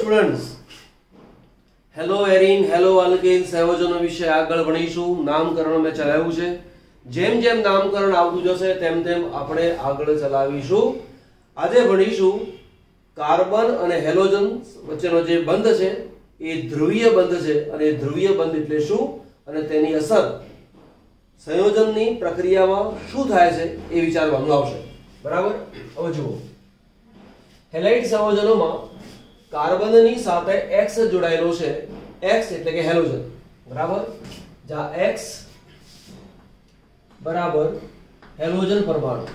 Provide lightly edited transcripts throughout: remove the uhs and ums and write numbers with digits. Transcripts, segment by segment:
Students, hello arene, hello alkane સંયોજનો વિશે આગળ ભણીશું. નામકરણ મેં ચલાવ્યું છે. જેમ જેમ નામકરણ આવતું જશે તેમ તેમ આપણે આગળ ચલાવીશું. આજે ભણીશું કાર્બન અને હેલોજન વચ્ચેનો જે બંધ છે એ ધ્રુવીય બંધ છે, અને ધ્રુવીય બંધ એટલે શું અને તેની અસર સંયોજનની પ્રક્રિયામાં શું થાય છે એ વિચારવાનું આવશે. બરાબર? હવે જુઓ, હેલાઇડ સંયોજનોમાં કાર્બનની સાથે X જોડાયેલો છે. X એટલે કે હેલોજન. બરાબર? જ્યાં X બરાબર હેલોજન પરમાણુ.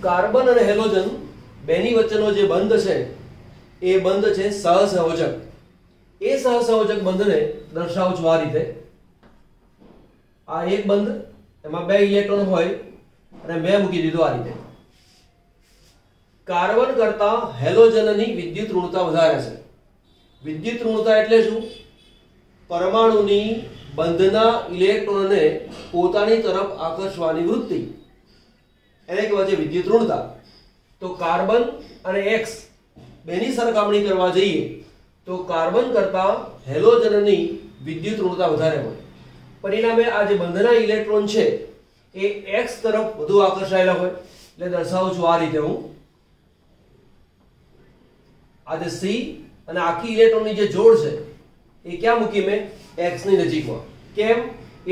કાર્બન અને હેલોજન બેની વચ્ચેનો જે બંધ છે એ બંધ છે સહસંયોજક. એ સહસંયોજક બંધને દર્શાવું છું આ રીતે. આ એક બંધ, એમાં બે ઇલેક્ટ્રોન હોય અને મેં મૂકી દીધું આ રીતે. કાર્બન કરતા હેલોજનની વિદ્યુત ઋણતા વધારે છે. વિદ્યુત ઋણતા એટલે શું? પરમાણુની બંધના ઇલેક્ટ્રોનને પોતાની તરફ આકર્ષવાની વૃત્તિ, એને કહેવાય છે વિદ્યુત ઋણતા. તો કાર્બન અને X બેની સરખામણી કરવા જઈએ તો કાર્બન કરતા હેલોજનની વિદ્યુત ઋણતા વધારે હોય. પરિણામે આ જે બંધના ઇલેક્ટ્રોન છે એ X તરફ વધુ આકર્ષાયેલા હોય. એટલે દર્શાવું છું આ રીતે હું. આ જે C અને આખી ઇલેક્ટ્રોનની જે જોડ છે એ ક્યાં મૂકી મેં? X ની નજીકમાં. કેમ?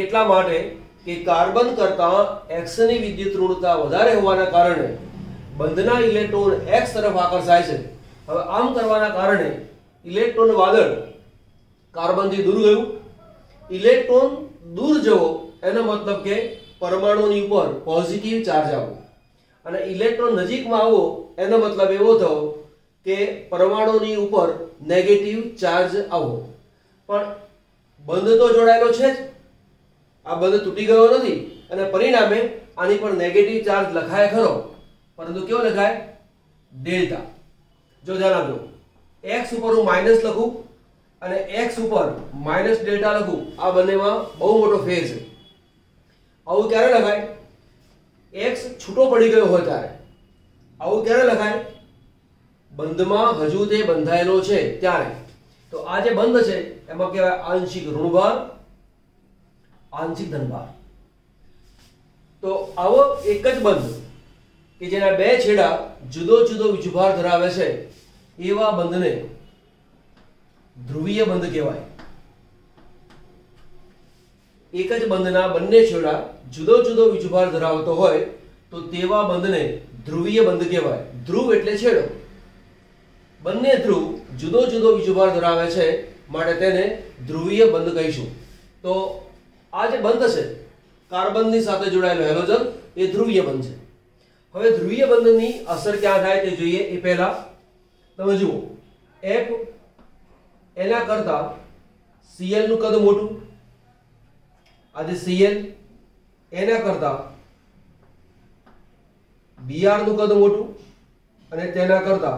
એટલા માટે કે કાર્બન કરતા X ની વિદ્યુત ઋણતા વધારે હોવાના કારણે બંધના ઇલેક્ટ્રોન X તરફ આકર્ષાય છે. હવે આમ કરવાના કારણે ઇલેક્ટ્રોન વાદળ કાર્બનથી દૂર ગયું. ઇલેક્ટ્રોન દૂર જવો એનો મતલબ કે પરમાણુની ઉપર પોઝિટિવ ચાર્જ આવવો, અને ઇલેક્ટ્રોન નજીકમાં આવવો એનો મતલબ એવો થયો કે પરમાણુની ઉપર નેગેટિવ ચાર્જ આવવો. પણ બંધ તો જોડાયેલો છે જ, આ બંધ તૂટી ગયો નથી, અને પરિણામે આની પર નેગેટિવ ચાર્જ લખાય ખરો, પરંતુ કેવો લખાય? ડેલ્ટા. જો ધ્યાન આપજો, X ઉપર હું માઇનસ લખું અને X ઉપર માઇનસ ડેલ્ટા લખું, આ બંનેમાં બહુ મોટો ફેર છે. આવું ક્યારે લખાય? X છૂટો પડી ગયો હોય ત્યારે. આવું ક્યારે લખાય? બંધમાં હજુ તે બંધાયેલો છે ત્યારે. તો આ જે બંધ છે એમાં કહેવાય આંશિક ઋણભાર, આંશિક ધનભાર. તો આવો એક જ બંધ કે જેના બે છેડા જુદો જુદો વીજભાર ધરાવે છે એવા બંધને ધ્રુવીય બંધ કહેવાય. એક જ બંધના બંને છેડા જુદો જુદો વીજભાર ધરાવતો હોય તો તેવા બંધને ધ્રુવીય બંધ કહેવાય. ધ્રુવ એટલે છેડો. બંને ધ્રુવ જુદો જુદો વીજભાર ધરાવે છે માટે તેને ધ્રુવીય બંધ કહીશું. તો આ જે બંધ છે કાર્બનની સાથે જોડાયેલો હેલોજન એ ધ્રુવીય બંધ છે. હવે ધ્રુવીય બંધની અસર ક્યાં થાય તે જોઈએ. એ પહેલા તમે જુઓ, F એના કરતા Cl નું કદ મોટું. આજે Cl એના કરતા Br નું કદ મોટું, અને તેના કરતા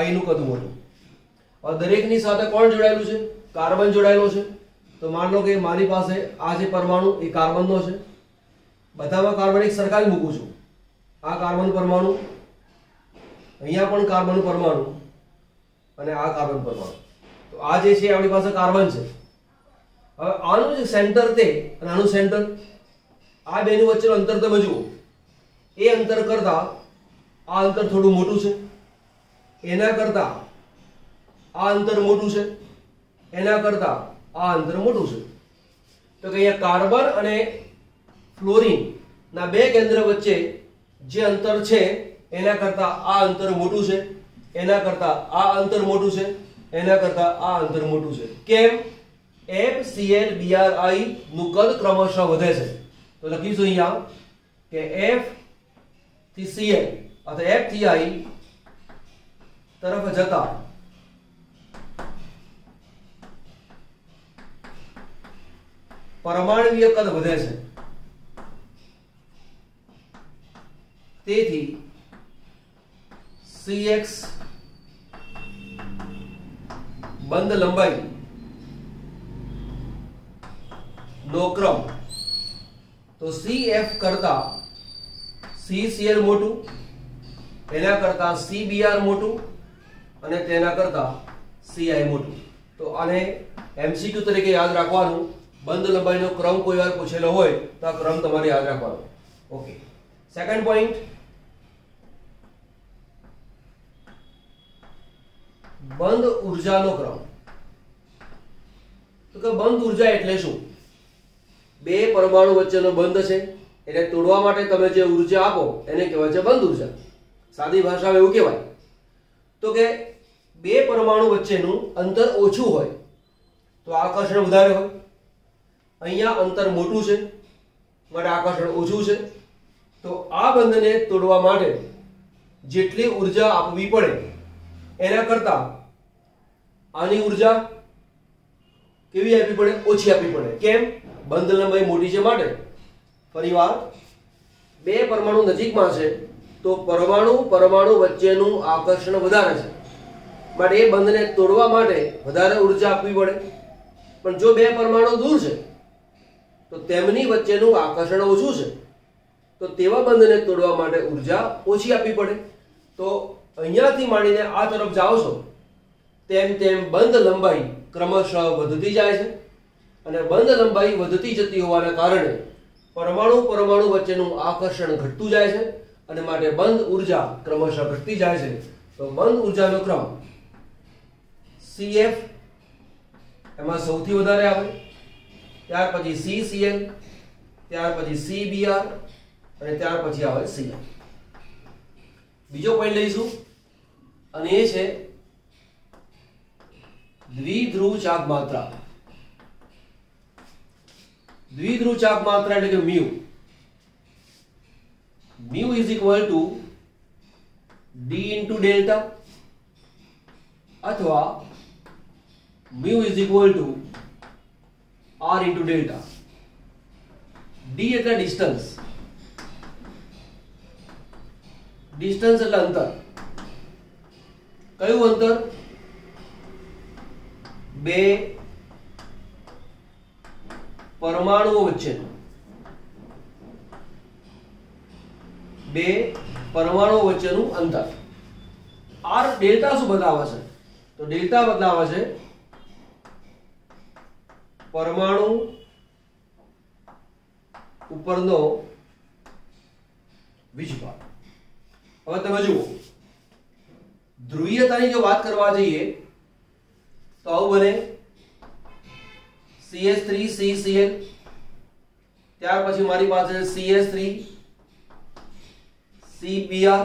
I નું કદ મોટું. હવે દરેકની સાથે કોણ જોડાયેલું છે? કાર્બન જોડાયેલો છે. તો માન લો કે મારી પાસે આ જે પરમાણુ એ કાર્બનનો છે. બધામાં કાર્બન એક સરખા જ મૂકું છું. આ કાર્બન પરમાણુ, અહીંયા પણ કાર્બન પરમાણુ, અને આ કાર્બન પરમાણુ. તો આ જે છે આપણી પાસે કાર્બન છે. હવે આનું જે સેન્ટર તે અને આનું સેન્ટર, આ બેની વચ્ચેનું અંતર તમે જુઓ. એ અંતર કરતા આ અંતર થોડું મોટું છે, એના કરતા આ અંતર મોટું છે, એના કરતા આ અંતર મોટું છે. તો કે અહીંયા કાર્બન અને ફ્લોરિન ના બે કેન્દ્ર વચ્ચે જે અંતર છે એના કરતા આ અંતર મોટું છે, એના કરતા આ અંતર મોટું છે, એના કરતા આ અંતર મોટું છે. કેમ? FCl BrI નું કદ ક્રમશઃ વધે છે. તો લખીશું અહીંયા કે F થી Cl અથવા F થી I તરફ જતા પરમાણુય કદ વધે છે. તેથી CX બંધ લંબાઈ નો ક્રમ તો CF કરતા CCl મોટું, એના કરતા CBr મોટું અને તેના કરતા CI મોટું. તો આને MCQ તરીકે યાદ રાખવાનું. બંધ લંબાઈનો ક્રમ કોઈ વાર પૂછેલો હોય તો આ ક્રમ તમારે યાદ રાખવાનો. ઓકે, સેકન્ડ પોઈન્ટ, બંધ ઉર્જાનો ક્રમ. તો કે બંધ ઉર્જા એટલે શું? બે પરમાણુ વચ્ચેનો બંધ છે, એટલે તોડવા માટે તમે જે ઉર્જા આપો એને કહેવાય છે બંધ ઉર્જા. સાદી ભાષામાં એવું કહેવાય. તો કે બે પરમાણુ વચ્ચેનું અંતર ઓછું હોય તો આકર્ષણ વધારે હોય. અહીંયા અંતર મોટું છે માટે આકર્ષણ ઓછું છે. તો આ બંધને તોડવા માટે જેટલી ઉર્જા આપવી પડે એના કરતા આની ઉર્જા કેવી આપવી પડે? ઓછી આપવી પડે. કેમ? બંધ લંબાઈ મોટી છે માટે. ફરીવાર, બે પરમાણુ નજીકમાં છે તો પરમાણુ વચ્ચેનું આકર્ષણ વધારે છે માટે એ બંધને તોડવા માટે વધારે ઉર્જા આપવી પડે. પણ જો બે પરમાણુ દૂર છે તો તેમની વચ્ચેનું આકર્ષણ ઓછું છે તો તેવા બંધને તોડવા માટે ઉર્જા ઓછી આપવી પડે. તો અહીંયાથી માંડીને આ તરફ જાઓ છો તેમ તેમ બંધ લંબાઈ ક્રમશઃ વધતી જાય છે અને બંધ લંબાઈ વધતી જતી હોવાના કારણે પરમાણુ વચ્ચેનું આકર્ષણ ઘટતું જાય છે અને માટે બંધ ઉર્જા ક્રમશઃ ઘટતી જાય છે. તો બંધ ઉર્જાનો ક્રમ CF એમાં સૌથી વધારે આવે, ત્યાર પછી CCl, ત્યાર પછી CBr અને ત્યાર પછી આવે CI. બીજો પોઈન્ટ લઈશું અને એ છે દ્વિધ્રુવ ચાપ માત્રા. દ્વિધ્રુવ ચાપ માત્રા એટલે કે mu. Mu is equal to D into delta અથવા mu is equal to R into delta. D એટલે ડિસ્ટન્સ. ડિસ્ટન્સ એટલે અંતર. કયું અંતર? બે પરમાણુઓ વચ્ચેનું. બે પરમાણુઓ વચ્ચેનું અંતર. R ડેલ્ટા શું બતાવે છે? તો ડેલ્ટા બતાવે છે પરમાણુ ઉપરનો વીજભાર. હવે તમે જુઓ, ધ્રુવીયતાની જો વાત કરવા જઈએ તો આવું બને CH3 CCl, ત્યાર પછી મારી પાસે CH3 CBr,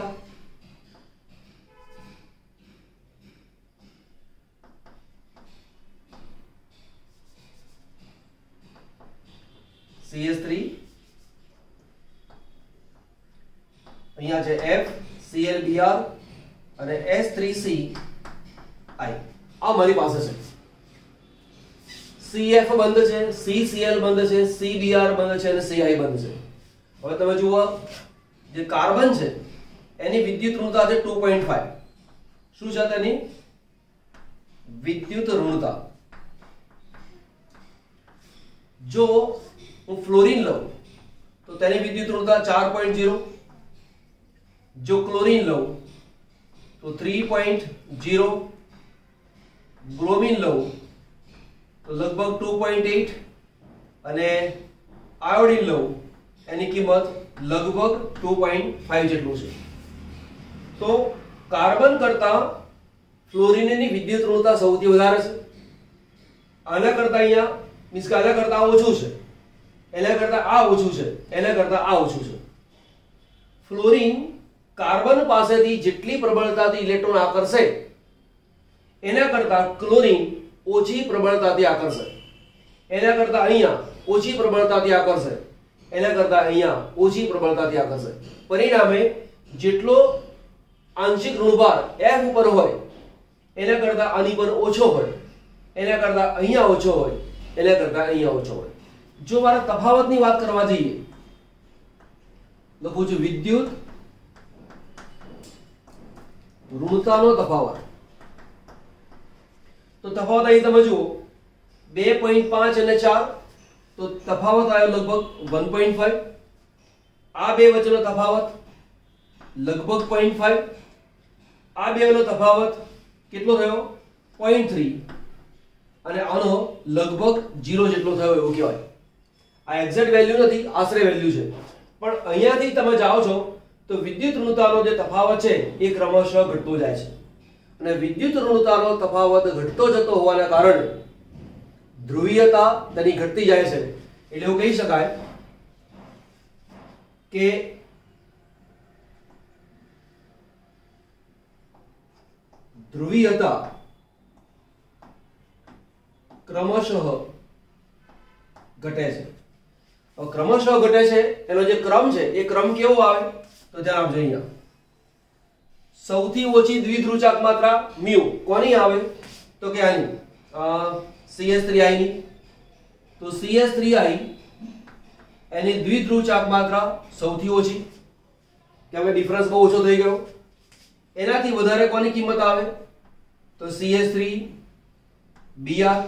CH3, અહીંયા છે F ClBr અને S3CI. આ મારી પાસે છે. CF બંધ છે, CCl બંધ છે, CBr બંધ છે અને CI બંધ છે. હવે તમે જુઓ, જે કાર્બન છે એની વિદ્યુત ઋણતા છે 2.5. શું છે તેની વિદ્યુત ઋણતા? જો હું ફ્લોરિન લઉં તો તેની વિદ્યુત ઋણતા 4.0. જો ક્લોરીન લઉં તો 3.0. બ્રોમિન લઉં તો લગભગ 2.8 અને આયોડિન લઉં એની કિંમત લગભગ 2.5 જેટલું છે. તો કાર્બન કરતા ફ્લોરિનની વિદ્યુત ઋણતા સૌથી વધારે છે. આના કરતા અહીંયા મીન્સ કે આના કરતા આ ઓછું છે, એના કરતા આ ઓછું છે, એના કરતા આ ઓછું છે. ફ્લોરિન કાર્બન પાસેથી જેટલી પ્રબળતાથી ઇલેક્ટ્રોન આકર્ષે એના કરતા ક્લોરીન ઓછી પ્રબળતાથી આકર્ષે. એના કરતા અહીંયા ઓછી પ્રબળતાથી આકર્ષે, એના કરતા અહીંયા ઓછી પ્રબળતાથી આકર્ષે. પરિણામે જેટલો આંશિક ઋણભાર F ઉપર હોય એના કરતા આની પર ઓછો હોય, એના કરતા અહીંયા ઓછો હોય, એના કરતા અહીંયા ઓછો હોય. જો મારે તફાવતની વાત કરવા જઈએ, લખું છું વિદ્યુત ઋણતાનો તફાવત. તો તફાવત અહીં તમે જુઓ 2.5 અને 4, તો તફાવત આવ્યો લગભગ 1.5. આ બે વચ્ચેનો તફાવત લગભગ 0.5, આ બેનો તફાવત કેટલો થયો 0.3 અને આનો લગભગ 0 જેટલો થયો એવું કહેવાય. આ એક્ઝેક્ટ વેલ્યુ નથી, આશરે વેલ્યુ છે. પણ અહીંયાથી તમે જાઓ છો તો વિદ્યુત ઋણતાનો જે તફાવત છે એ ક્રમશઃ ઘટતો જાય છે અને વિદ્યુત ઋણતાનો તફાવત ઘટતો જતો હોવાના કારણે ધ્રુવીયતા તેની ઘટતી જાય છે. એટલે એવું કહી શકાય કે ધ્રુવીયતા ક્રમશઃ ઘટે છે. હવે ક્રમશઃ ઘટે છે એનો જે ક્રમ છે એ ક્રમ કેવો આવે તો ધ્યાન આપજો. અહીંયા સૌથી ઓછી દ્વિધ્રુવચાક માત્રા મ્યુ કોની આવે તો કે આની CH3I ની. તો CH3I એની દ્વિધ્રુવચાક માત્રા સૌથી ઓછી, કે હવે ડિફરન્સ બહુ ઓછો થઈ ગયો. એનાથી વધારે કોની કિંમત આવે તો CH3Br.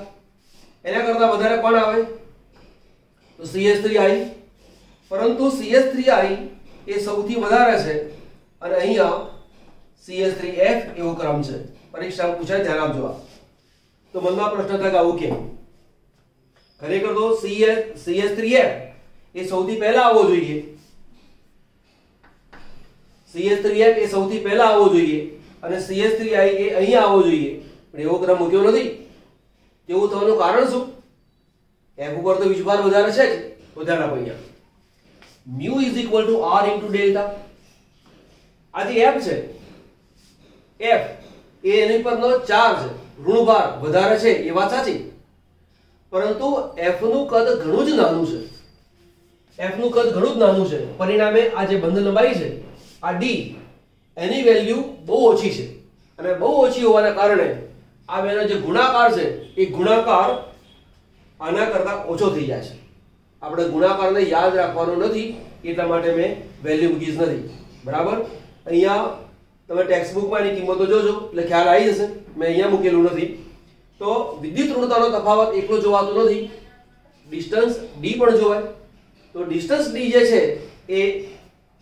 એના કરતા વધારે કોણ આવે તો CH3I. પરંતુ CH3I એ સૌથી વધારે છે અને અહીંયા CH3F એવો ક્રમ છે. પરીક્ષામાં પૂછાય, ધ્યાન આપજો. તો મનમાં પ્રશ્ન થાય કે આવું કેમ? ખરેખર તો CH3F એ સૌથી પહેલા આવવો જોઈએ. CH3F એ સૌથી પહેલા આવવો જોઈએ અને CH3I એ અહીંયા આવવો જોઈએ, પણ એવો ક્રમ મૂક્યો નથી. એવું થવાનું કારણ શું? F ઉપર તો વીજભાર વધારે છે જ. તો ધ્યાન આપો. અહીંયા mu = R × ડેલ્ટા. આ જે F છે, F એ એની પરનો ચાર્જ ઋણભાર વધારે છે એ વાત સાચી, પરંતુ F નું કદ ઘણું જ નાનું છે. F નું કદ ઘણું જ નાનું છે. પરિણામે આ જે બંધ લંબાઈ છે આ D એની વેલ્યુ બહુ ઓછી છે અને બહુ ઓછી હોવાના કારણે આ બેનો જે ગુણાકાર છે એ ગુણાકાર આના કરતા ઓછો થઈ જાય છે. આપણે ગુણાકારને યાદ રાખવાનો નથી એટલા માટે મેં વેલ્યુ મૂકી જ નથી. બરાબર? અહીંયા તમે ટેક્સ્ટ બુકમાં એની કિંમતો જોજો એટલે ખ્યાલ આવી જશે. મેં અહીંયા મૂકેલું નથી. તો વિદ્યુત ઋણતાનો તફાવત એકલો જોવાતો નથી, ડિસ્ટન્સ D પણ જોવાય. તો ડિસ્ટન્સ D જે છે એ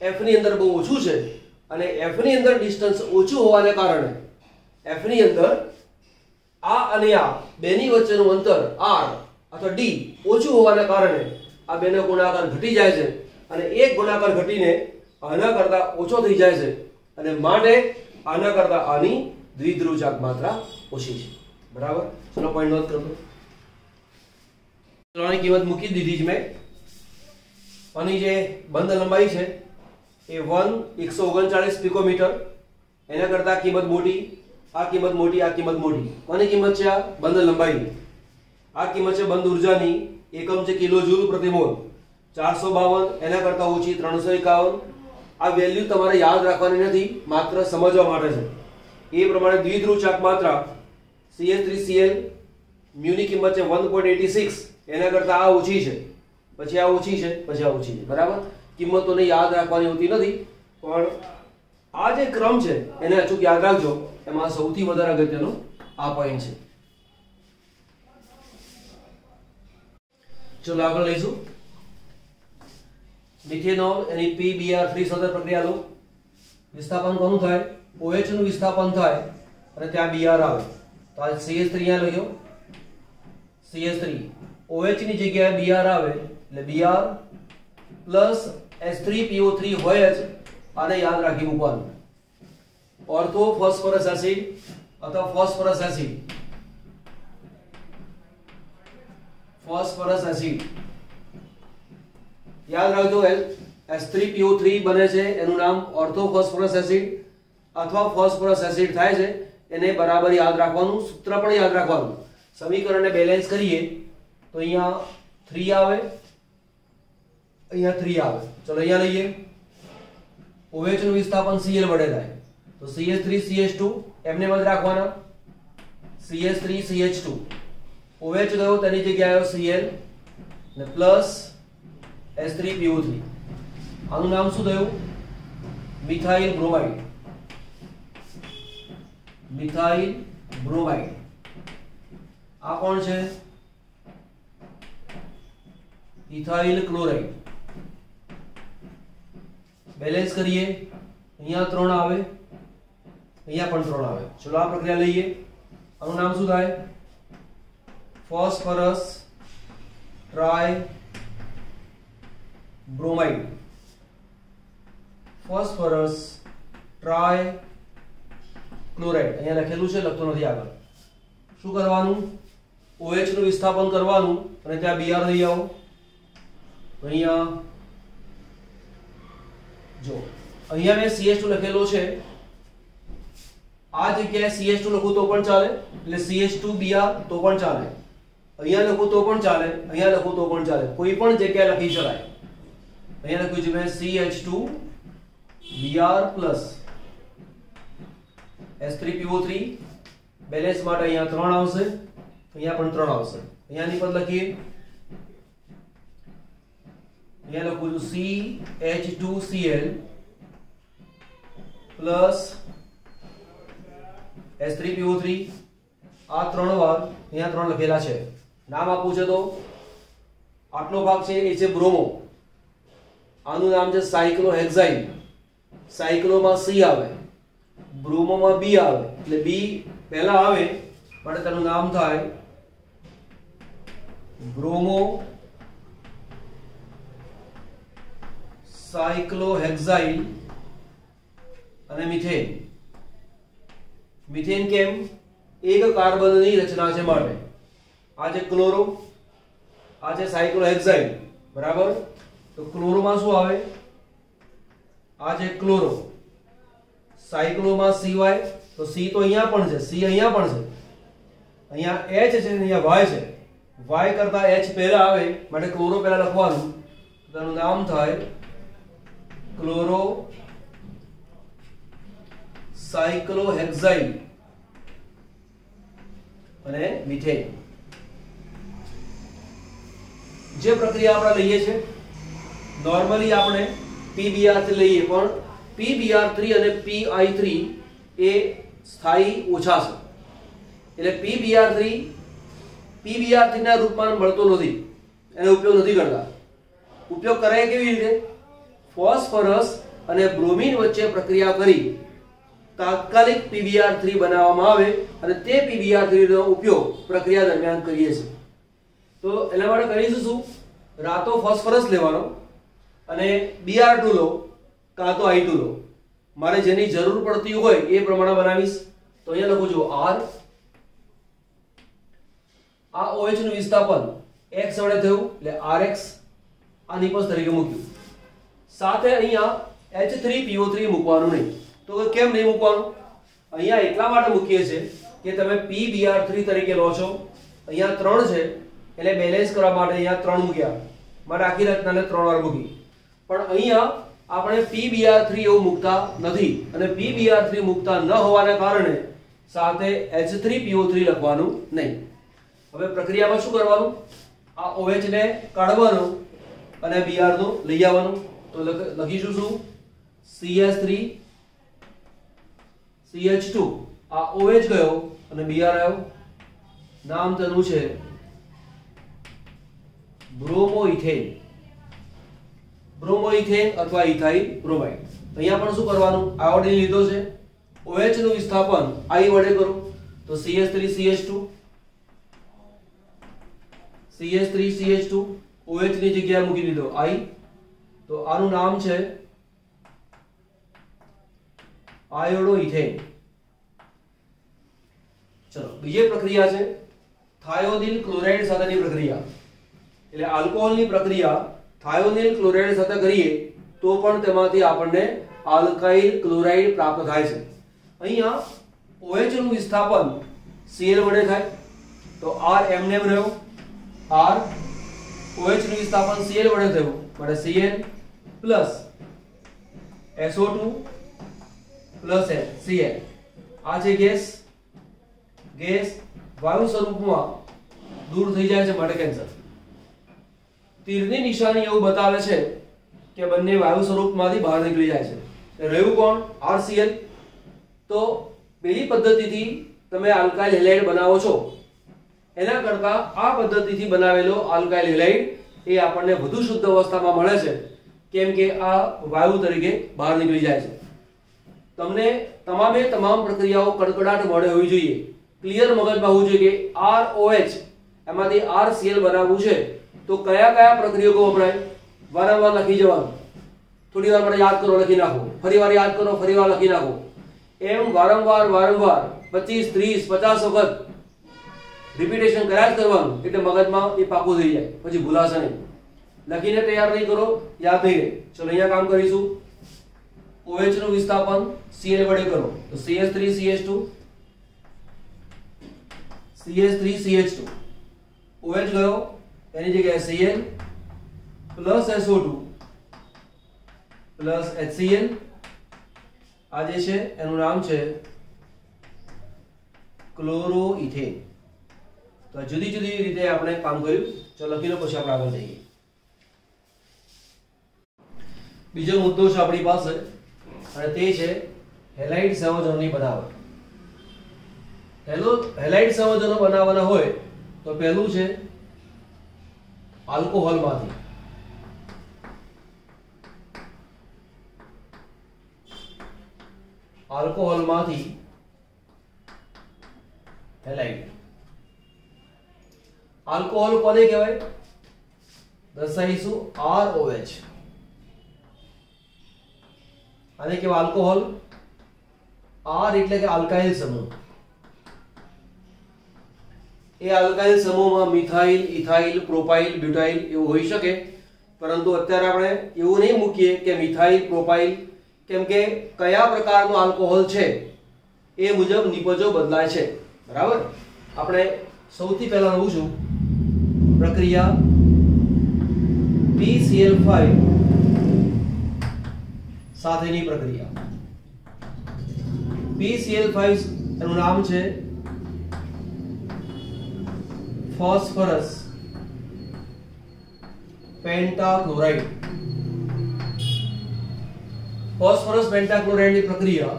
F ની અંદર બહુ ઓછું છે અને F ની અંદર ડિસ્ટન્સ ઓછું હોવાને કારણે F ની અંદર આ અને આ બેની વચ્ચેનું અંતર R અથવા D ઓછું હોવાના કારણે આ બેનો ગુણાકાર ઘટી જાય છે અને એક ગુણાકાર ઘટીને આના કરતા ઓછો થઈ જાય છે અને માટે આના કરતા આની દ્વિધ્રુવચાક માત્રા ઓછી છે. બરાબર? ચલો પોઈન્ટ નોટ કરો. ત્રણની કિંમત મૂકી દીધી જ મેં. આની જે બંધ લંબાઈ છે એ 139 પિકોમીટર. એના કરતા કિંમત મોટી, આ કિંમત મોટી, આ કિંમત મોટી. કોની કિંમત છે? આ બંધ લંબાઈની. આ કિંમત છે બંધ ઉર્જાની. એકમ છે કિલો જૂલ પ્રતિ મોલ. 452. એના કરતા ઓછી 351. આ વેલ્યુ તમારે યાદ રાખવાની નથી, માત્ર સમજવા માટે છે. એ પ્રમાણે દ્વિધ્રુવચાક માત્રા CH3Cl મ્યુ ની કિંમત છે 1.86. એના કરતા આ ઓછી છે, પછી આ ઓછી છે, પછી આ ઓછી છે. બરાબર? કિંમતોને યાદ રાખવાની હોતી નથી, પણ આ જે ક્રમ છે એને અચૂક યાદ રાખજો. એમાં સૌથી વધારે અગત્યનો આ પોઈન્ટ છે. ચલો આગળ લઈશું. મિથેનોલ એની PBr3 સાથે પ્રક્રિયા લો. વિસ્થાપન કોનું થાય? OH નું વિસ્થાપન થાય અને ત્યાં Br આવે. તો આ CH3 અહીંયા લખ્યો, CH3 OH ની જગ્યાએ Br આવે એટલે Br પ્લસ H3PO3 હોય જ. આને યાદ રાખી મૂકવાનું. ઓર્થો ફોસ્ફરસ એસિડ અથવા ફોસ્ફરસ એસિડ. ફોસ્ફરસ એસિડ યાદ રાખજો. H3PO3 બને છે એનું નામ ઓર્થો ફોસ્ફરસ એસિડ અથવા ફોસ્ફરસ એસિડ થાય છે. એને બરાબર યાદ રાખવાનું, સૂત્ર પણ યાદ રાખવાનું. સમીકરણને બેલેન્સ કરીએ તો અહીંયા 3 આવે, અહીંયા 3 આવે. ચલો અહીંયા લઈએ. OH નું વિસ્થાપન Cl વડે થાય તો CH3CH2 એમને મત રાખવાના. CH3CH2 OH ગયો તેની જગ્યાએ આવ્યો Cl ને પ્લસ H3PO3. આનું નામ શું થયું? Methyl bromide. Methyl bromide. આ કોણ છે? Ethyl chloride. બેલેન્સ કરીએ, અહીંયા 3 આવે, અહીંયા પણ 3 આવે. ચલો આ પ્રક્રિયા લઈએ. આનું નામ શું થાય? Phosphorus try bromide. Phosphorus try chloride અહીંયા લખેલું છે, લખતો નથી આગળ. શું કરવાનું? OH નું વિસ્થાપન કરવાનું અને ત્યાં Br લઈ આવો. અહીંયા જો અહીંયા મેં CH2 લખેલો છે, આ જગ્યાએ CH2 લખું તો પણ ચાલે, એટલે CH2Br તો પણ ચાલે. અહીંયા લખું તો પણ ચાલે, અહીંયા લખું તો પણ ચાલે, કોઈ પણ જગ્યાએ લખી શકાય. અહીંયા લખ્યું છે મેં CH2Br પ્લસ S3PO3. બેલેન્સ માટે અહીંયા 3 આવશે, અહીંયા પણ 3 આવશે. અહીંયાની પદ લખીએ. અહીંયા લખું છું CH2Cl પ્લસ S3PO3. આ 3 વાર અહીંયા 3 લખેલા છે. નામ આપવું છે તો આટલો ભાગ છે એ છે બ્રોમો. આનું નામ છે સાયક્લોહેક્સાઇલ. સાયક્લોમાં C આવે, બ્રોમોમાં B આવે, એટલે B પહેલા આવે માટે તેનું નામ થાય બ્રોમો સાયક્લોહેક્સાઇલ. અને મિથેન. મિથેન કેમ? એક કાર્બનની રચના છે માટે. આ છે ક્લોરો, આ છે સાયક્લોહેક્સાઇલ, બરાબર. તો ક્લોરોમાં શું આવે? આ છે ક્લોરો. સાયક્લોમાં CY, તો C તો અહીંયા પણ છે, C અહીંયા પણ છે, અહીંયા H છે, અહીંયા Y છે. Y કરતા H પહેલા આવે માટે ક્લોરો પહેલા લખવાનું. તેનું નામ થાય ક્લોરો સાયક્લોહેક્સાઇલ અને મિથેન. જે પ્રક્રિયા આપણે લઈએ છીએ નોર્મલી આપણે PBr3 લઈએ, પણ PBr3 અને PI3 એ સ્થાયી ઓછા છે, એટલે PBr3 ના રૂપમાં મળતો નથી, એનો ઉપયોગ નથી કરતા. ઉપયોગ કરાય કેવી રીતે? ફોસ્ફરસ અને બ્રોમિન વચ્ચે પ્રક્રિયા કરી તાત્કાલિક PBr3 બનાવવામાં આવે અને તે PBr3 નો ઉપયોગ પ્રક્રિયા દરમિયાન કરીએ છીએ. તો એના માટે કરીશું શું? રાતો ફોસ્ફરસ લેવાનો અને Br2 લો કાં તો I2 લો. મારે જેની જરૂર પડતી હોય એ પ્રમાણે બનાવીશ. તો અહીંયા લખું છું R. આ OH નું વિસ્થાપન x વડે થયું એટલે Rx. આ નિપજ તરીકે મૂક્યું. સાથે અહીંયા H3PO3 મૂકવાનું નહીં. તો કેમ નહીં મૂકવાનું? અહીંયા એટલા માટે મૂકીએ છીએ કે તમે PBr3 તરીકે લો છો, અહીંયા 3 છે એટલે બેલેન્સ કરવા માટે અહીંયા 3 મૂક્યા, માટે આખી રચનાને 3 વાર મૂકી. પણ અહીંયા આપણે PBr3 એવું મૂકતા નથી, અને PBr3 મૂકતા ન હોવાના કારણે સાથે H3PO3 લખવાનું નહીં. હવે પ્રક્રિયામાં શું કરવાનું? આ OH ને કાઢવાનું અને Br નું લઈ આવવાનું. તો લખીશું શું? CH3 CH2. આ OH ગયો અને Br આવ્યો. નામ તેનું છે બ્રોમોઇથેન. બ્રોમોઇથેન અથવા ઇથાઇલ બ્રોમાઇડ. અહીંયા પણ શું કરવાનું? આયોડિન લીધો છે, OH નું વિસ્થાપન I વડે કરો તો CH3CH2 CH3CH2 OH ની જગ્યાએ મૂકી દીધો I. તો આનું નામ છે આયોડોઇથેન. ચલો બીજી પ્રક્રિયા છે થાયોનિલ ક્લોરાઇડ સાથેની પ્રક્રિયા. એટલે આલ્કોહોલની પ્રક્રિયા થાયોનિલ ક્લોરાઇડ સાથે કરીએ તો પણ તેમાંથી આપણને આલ્કાઇલ ક્લોરાઇડ પ્રાપ્ત થાય છે. અહીંયા OH નું વિસ્થાપન Cl વડે થાય તો R એમને રહ્યો, R. OH નું વિસ્થાપન Cl વડે થયું માટે Cl plus SO2 plus Cl. આ છે ગેસ. ગેસ વાયુ સ્વરૂપમાં દૂર થઈ જાય છે માટે કેન્સર. તીરની નિશાની એવું બતાવે છે કે બંને વાયુ સ્વરૂપમાંથી બહાર નીકળી જાય છે. રહ્યું કોણ? RCl. તો પેલી પદ્ધતિથી તમે આલ્કાઇલ હેલાઇડ બનાવો છો એના કરતા આ પદ્ધતિથી બનાવેલો આલ્કાઇલ હેલાઇડ એ આપણને વધુ શુદ્ધ અવસ્થામાં મળે છે. કેમ કે આ વાયુ તરીકે બહાર નીકળી જાય છે. તમને તમામે તમામ પ્રક્રિયાઓ કડકડાટ મળે હોવી જોઈએ. ક્લિયર મગજમાં હોવું જોઈએ કે ROH એમાંથી RCl બનાવવું છે તો કયા કયા પ્રક્રિયકો વપરાય. વારંવાર લખી જવાનું. થોડી વાર માટે યાદ કરો, લખી નાખો, ફરીવાર યાદ કરો, ફરીવાર લખી નાખો. એમ વારંવાર 25 30 50 વખત રિપીટેશન કર્યા જ કરવાનું, એટલે મગજમાં એ પાકું થઈ જાય, પછી ભૂલાશે નહીં. લખીને તૈયાર નહીં કરો, યાદ નહીં રહે. ચલો અહીંયા કામ કરીશું. OH નું વિસ્થાપન Cl વડે કરો તો CH3CH2 CH3CH2 OH ગયો, એની જગ્યાએ Cl plus SO2 plus HCl. આ જે છે એનું નામ છે ક્લોરોઇથેન. તો જુદી જુદી રીતે આપણે કામ કર્યું. ચલો લખી લો, પછી આપણે આગળ જઈએ. બીજો મુદ્દો છે આપણી પાસે, અને તે છે હેલાઇડ સંયોજનોની બનાવટ. હેલાઇડ સંયોજનો બનાવવાના હોય તો પહેલું છે આલ્કોહોલમાંથી. આલ્કોહોલમાંથી હેલાઇડ. આલ્કોહોલ કોને કહેવાય? દર્શાવીશું ROH. આને કહેવાય આલ્કોહોલ. R એટલે કે આલ્કાઇલ સમૂહ. એ આલ્કાઇલ સમૂહમાં મિથાઇલ, ઇથાઇલ, પ્રોપાઇલ, બ્યુટાઇલ એવું હોઈ શકે, પરંતુ અત્યારે આપણે એવું નહીં મૂકીએ કે મિથાઇલ, પ્રોપાઇલ, કેમ કે કયા પ્રકારનો આલ્કોહોલ છે એ મુજબ નિપજો બદલાય છે. બરાબર. આપણે સૌથી પહેલા લઉં છું પ્રક્રિયા PCl5 સાથેની પ્રક્રિયા. PCl5 એનું નામ છે ફોસ્ફરસ પેન્ટાક્લોરાઇડ. ફોસ્ફરસ પેન્ટાક્લોરાઇડની પ્રક્રિયા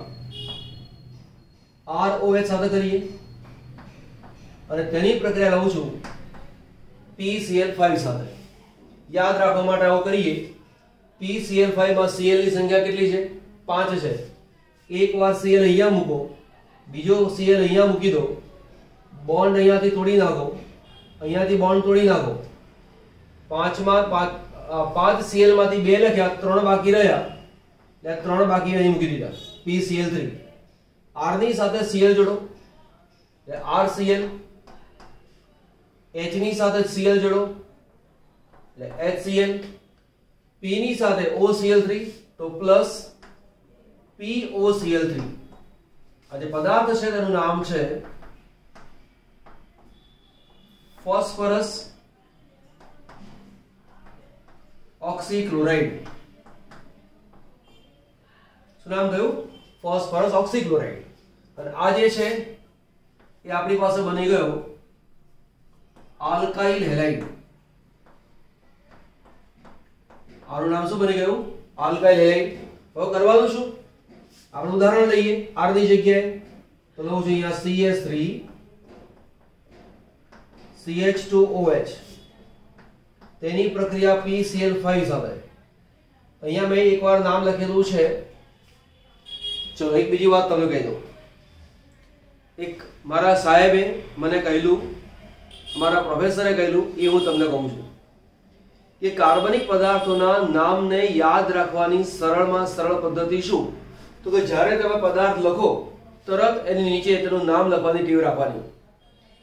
ROH સાથે કરીએ અને તેની પ્રક્રિયા લઉં છું PCl5 સાથે. યાદ રાખવા માટે આવું કરીએ. PCl5 માં Cl ની સંખ્યા કેટલી છે? 5 છે. એકવાર Cl અહીંયા મૂકો, બીજો Cl અહીંયા મૂકી દો, બોન્ડ અહીંયાથી તોડી નાખો, અહીંયાથી બોન્ડ તોડી નાખો. 5 Cl માંથી 2 લખ્યા, 3 બાકી રહ્યા, એટલે 3 બાકી અહીં મૂકી દીધા. PCl3. R ની સાથે Cl જોડો એટલે RCl. H ની સાથે Cl જોડો એટલે HCl. P ની સાથે OCl3 તો પ્લસ POCl3. આ જે પદાર્થ છે તેનું નામ છે ફોસ્ફરસ ઓક્સીક્લોરાઇડ. શું નામ થયું? Phosphorus oxychloride. અને આ જે છે એ આપણી પાસે બની ગયો આલ્કાઇલ હેલાઇડ. આનું નામ શું બની ગયું? Alkyl halide. હવે કરવાનું શું? આપણે ઉદાહરણ લઈએ. R ની જગ્યાએ તો લઉં છું અહીંયા CH3 CH2OH. તેની પ્રક્રિયા PCl5 સાથે. અહીંયા મેં એકવાર નામ લખેલું છે. ચલો એક બીજી વાત તમે કહી દો. એક મારા સાહેબે મને કહેલું, મારા પ્રોફેસરે કહેલું, એ હું તમને કહું છું કે કાર્બનિક પદાર્થોના નામને યાદ રાખવાની સરળમાં સરળ પદ્ધતિ શું? તો કે જ્યારે તમે પદાર્થ લખો તરત એની નીચે તેનું નામ લખવાની ટેવ રાખવાની.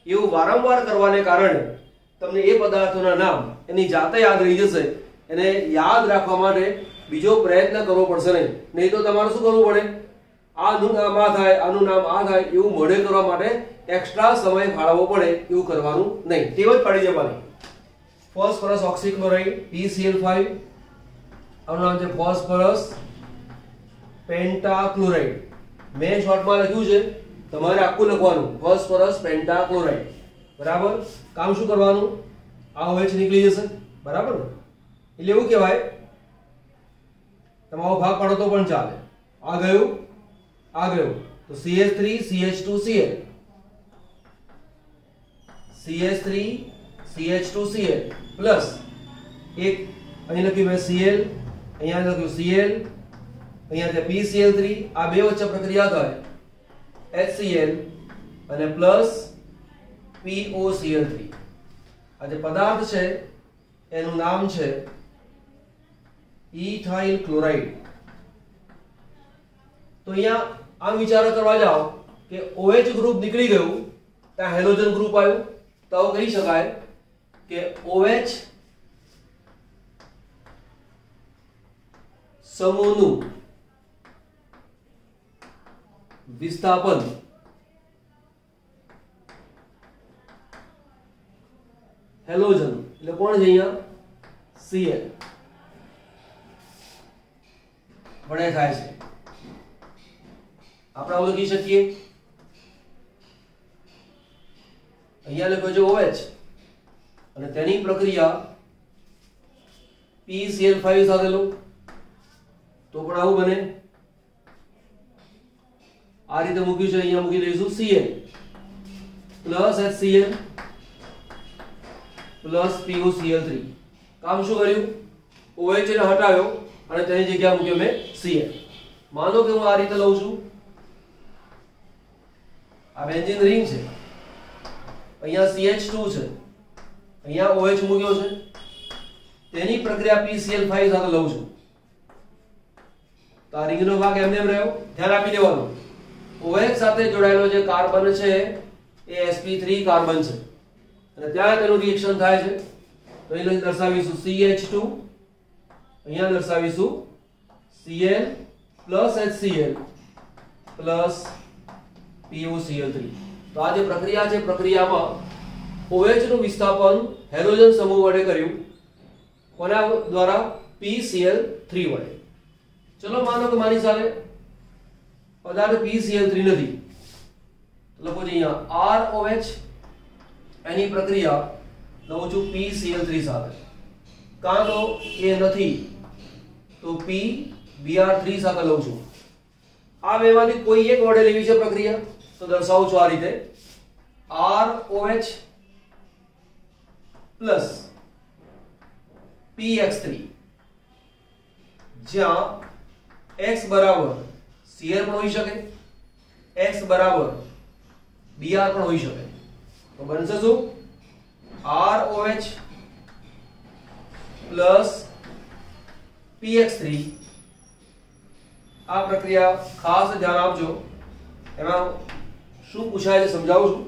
એવું વારંવાર કરવાને કારણે તમને એ પદાર્થોના નામ એની જાતે યાદ રહી જશે. એને યાદ રાખવા માટે બીજો પ્રયત્ન કરવો પડશે નહીં. નહીં તો તમારે શું કરવું પડે? આનું નામ આ થાય, આનું નામ આ થાય, એવું મોઢે કરવા માટે એક્સ્ટ્રા સમય ફાળવવો પડે. એવું કરવાનું નહીં, ટેવ જ પાડી જવાની. Phosphorus oxychloride PCl5. આનું નામ છે ફોસ્ફરસ પેન્ટાક્લોરાઇડ. મેં શોર્ટમાં લખ્યું છે, તમારે આખું લખવાનું ફોસ્ફરસ પેન્ટાક્લોરાઇડ. બરાબર. કામ શું કરવાનું? આ OH નીકળી જશે. બરાબર ને? એટલે એવું કહેવાય, તમારો ભાગ પાડો તો પણ ચાલે. આ ગયું, આ ગયું તો CH3 CH2Cl, CH3 CH2Cl plus એક અહીં લખ્યું મેં Cl અહીંયા લખ્યું Cl, અહીંયા છે PCl3, આ બે વચ્ચે પ્રક્રિયા થાય HCl અને પ્લસ POCl3. આ જે પદાર્થ છે એનું નામ છે ઇથાઇલ ક્લોરાઇડ. તો અહીંયા આમ વિચાર કરવા જાઓ કે OH ગ્રુપ નીકળી ગયું, ત્યાં હેલોજન ગ્રુપ આવ્યું, તો કહી શકાય કે OH સમૂહનું વિસ્થાપન હેલોજન એટલે કોણ છે અહીંયા Cl વડે થાય છે. આપણે આવું લખી શકીએ, અહીંયા લખ્યો છે OH અને તેની પ્રક્રિયા PCl5 સાથે લો તો પણ આવું બને. આ રીતે મૂક્યું છે, અહીંયા મૂકી દઈશું Cl plus HCl plus POCl3. કામ શું કર્યું? OH ને હટાવ્યો અને તેની જગ્યાએ મૂક્યો મેં Cl. માનો કે હું આ રીતે લઉં છું, આ બેન્ઝીન રિંગ છે, અહીંયા CH2 છે, અહીંયા OH મૂક્યો છે, તેની પ્રક્રિયા PCl5 સાથે લઉં છું તો આ રિંગનો ભાગ એમને એમ રહ્યો. ધ્યાન આપી દેવાનું, OH સાથે જોડાયેલો જે કાર્બન છે એ sp3 કાર્બન છે અને ત્યાં તેનું રિએક્શન થાય છે. તો અહીં દર્શાવીશું CH2, અહીંયા દર્શાવીશું Cl plus HCl plus POCl3. તો આ જે પ્રક્રિયા છે, પ્રક્રિયામાં OH નું વિસ્થાપન હેલોજન સમૂહ વડે કર્યું. કોના દ્વારા? PCl3 વડે. ચલો માનો કે મારી સાથે પદાર્થ PCl3 નથી, લખો છે અહીંયા ROH, એની પ્રક્રિયા લઉં છું PCl3 સાથે. કાં તો એ નથી તો PBr3 સાથે લઉં છું. આ બેમાંથી કોઈ એક વડે લેવી છે પ્રક્રિયા, તો દર્શાવું છું આ રીતે ROH પ્લસ PX3, જ્યાં X બરાબર Cl પણ હોઈ શકે, X બરાબર Br પણ હોઈ શકે. તો બનશે શું? ROH plus PX3. આ પ્રક્રિયા ખાસ ધ્યાન આપજો, એમાં શું પૂછાય છે સમજાવું છું.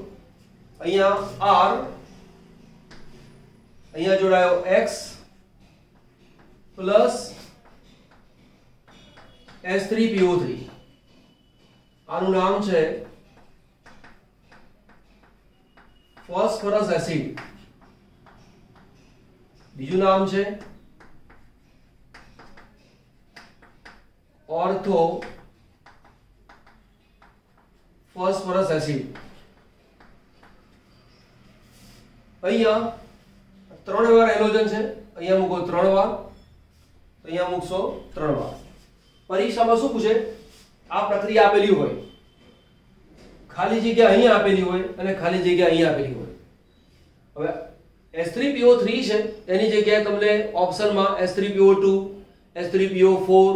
અહીંયા R, અહીંયા જોડાયો X પ્લસ H3PO3. આનું નામ છે ફોસ્ફરસ એસિડ, બીજું નામ છે ઓર્થો ફોસ્ફરસ એસિડ. અહીંયા 3 વાર હેલોજન છે, અહીંયા મૂકો 3 વાર, અહીંયા મૂકશો 3 વાર. પરીક્ષામાં શું પૂછે? આ પ્રક્રિયા આપેલી હોય, ખાલી જગ્યા અહીંયા આપેલી હોય અને ખાલી જગ્યા અહીંયા આપેલી હોય. હવે H3PO3 છે, એની જગ્યાએ તમને ઓપ્શનમાં H3PO2, H3PO4,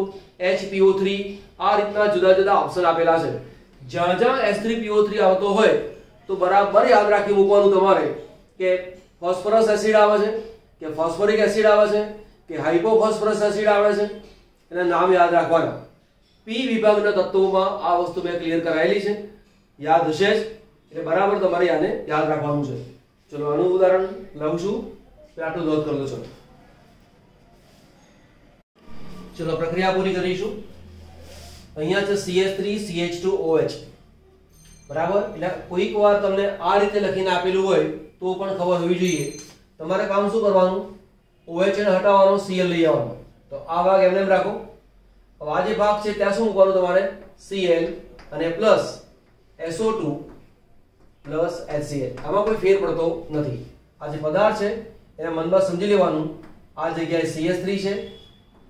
HPO3 આ રીતના જુદા જુદા ઓપ્શન આપેલા છે. જ્યાં જ્યાં H3PO3 આવતો હોય તો બરાબર યાદ રાખી મૂકવાનું તમારે કે ફોસ્ફરસ એસિડ આવે છે કે ફોસ્ફોરિક એસિડ આવે છે કે હાઇપોફોસ્ફરસ એસિડ આવે છે, એના નામ યાદ રાખવાના. P વિભાગના તત્વોમાં આ વસ્તુ મેં ક્લિયર કરાયેલી છે, યાદ હશે જ, એટલે બરાબર તમારે આને યાદ રાખવાનું છે. ચલો આનું ઉદાહરણ લઉં છું, આટલું નોંધ કરી લો. ચલો પ્રક્રિયા પૂરી કરીશું. અહીંયા છે CH3CH2OH, બરાબર. એટલે કોઈક વાર તમને આ રીતે લખીને આપેલું હોય તો પણ ખબર હોવી જોઈએ. તમારે કામ શું કરવાનું? OH ને હટાવવાનો, Cl લઈ આવવાનો. તો આ ભાગ એમને એમ રાખો. હવે આ જે ભાગ છે ત્યાં શું મૂકવાનું તમારે? Cl અને પ્લસ SO2 પ્લસ HCl. આમાં કોઈ ફેર પડતો નથી. આ જે પદાર્થ છે એને મનમાં સમજી લેવાનું. આ જગ્યાએ CH3 છે,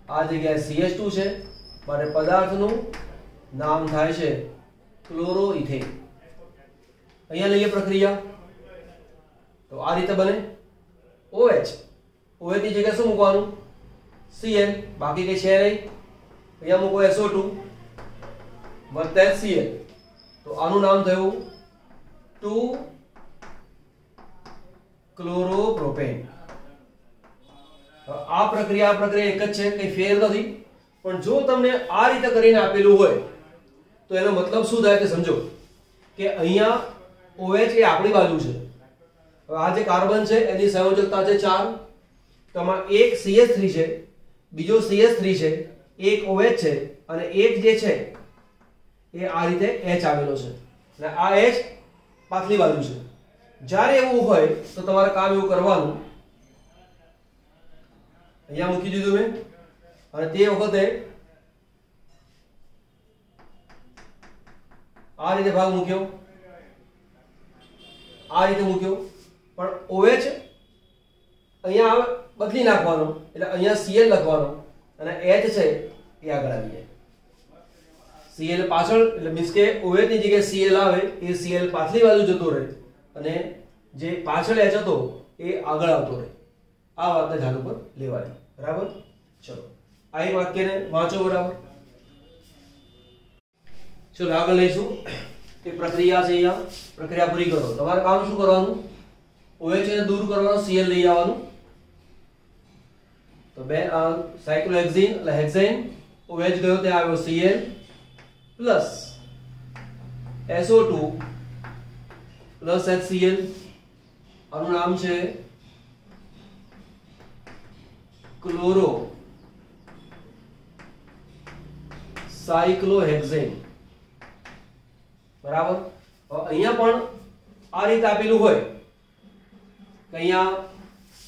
આ જગ્યાએ CH2 છે, માટે પદાર્થનું નામ થાય છે ક્લોરોઇથેન. અહીંયા લઈએ પ્રક્રિયા તો આ રીતે બને. OH ની જગ્યાએ શું મૂકવાનું? Cl બાકી કઈ છે નહીં, અહીંયા મૂકો SO2 વત્તા Cl, તો આનું નામ થયું 2 ક્લોરોપ્રોપેન. આ પ્રક્રિયા એક જ છે, કઈ ફેર નથી. પણ જો તમને આ રીતે કરીને આપેલું હોય તો એનો મતલબ શું થાય તે સમજો કે અહીંયા OH એ આપણી બાજુ છે. હવે આ જે કાર્બન છે એની સંયોજકતા છે 4, તો આમાં એક CH3 છે, બીજો CH3 છે, એક OH છે અને એક જે છે એ આ રીતે H આવેલો છે અને આ H પાછલી બાજુ છે. જ્યારે એવું હોય તો તમારે કામ એવું કરવાનું, અહીંયા મૂકી દીધું મેં અને તે વખતે આ રીતે ભાગ મૂક્યો, આ રીતે મૂક્યો, પણ OH અહીંયા બદલી નાખવાનો, એટલે અહીંયા Cl લખવાનો અને H છે એ આગળ આવી જાય. Cl પાછળ, એટલે મીન્સ કે OH ની જગ્યાએ Cl આવે, એ Cl પાછલી બાજુ જતો રહે અને જે પાછળ H હતો એ આગળ આવતો રહે. આ વાતને ધ્યાન ઉપર લેવાની. બરાબર? ચલો આ એક વાક્યને વાંચો. બરાબર? ચલો આગળ લઈશું. એક પ્રક્રિયા છે, અહીંયા પ્રક્રિયા પૂરી કરો. તમારે કામ શું કરવાનું? OH ને દૂર કરવાનો, Cl લઈ આવવાનું. તો બે સાયક્લોહેક્ઝીન એટલે હેક્સેન, OH ગયો ત્યાં આવ્યો Cl plus SO2 plus HCl. આનું નામ છે ક્લોરો સાયક્લોહેક્સેન. બરાબર? અહીંયા પણ આ રીતે આપેલું હોય કે અહીંયા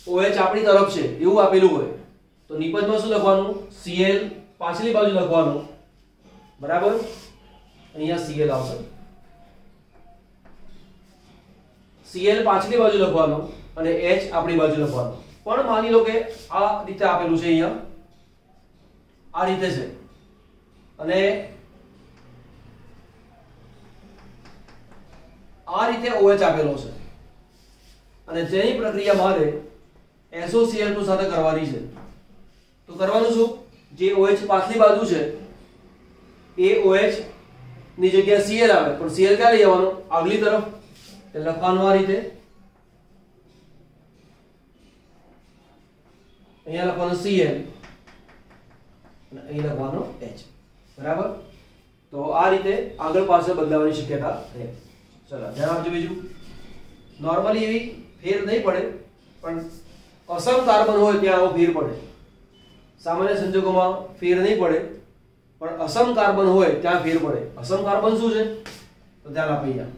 OH આપણી તરફ છે એવું આપેલું હોય તો નિપજમાં શું લખવાનું? Cl પાછલી બાજુ લખવાનું. બરાબર? અહીંયા Cl આવશે, Cl પાછલી બાજુ લખવાનું અને H આપણી બાજુ લખવાનું. પણ માની લો કે આ રીતે આપેલું છે, અહીંયા આ રીતે છે અને આ રીતે OH આપેલો છે અને જેની પ્રક્રિયા મારે SOCl2 સાથે કરવાની છે. તો કરવાનું શું? જે OH પાછલી બાજુ છે એ OH ની જગ્યાએ Cl આવે, પણ Cl ક્યાં લઈ આવવાનો? આગલી તરફ. એટલે લખવાનું આ રીતે, અહીંયા લખવાનું Cl અને અહીં લખવાનો H. બરાબર? તો આ રીતે આગળ પાછળ બદલાવાની શક્યતા રહે. ચલો ધ્યાન આપજો. બીજું, નોર્મલી એવી ફેર નહીં પડે, પણ અસમ કાર્બન હોય ત્યાં આવો ફેર પડે. સામાન્ય સંજોગોમાં ફેર નહીં પડે, પણ અસમ કાર્બન હોય ત્યાં ફેર પડે. અસમ કાર્બન શું છે તો ધ્યાન આપો. અહીંયા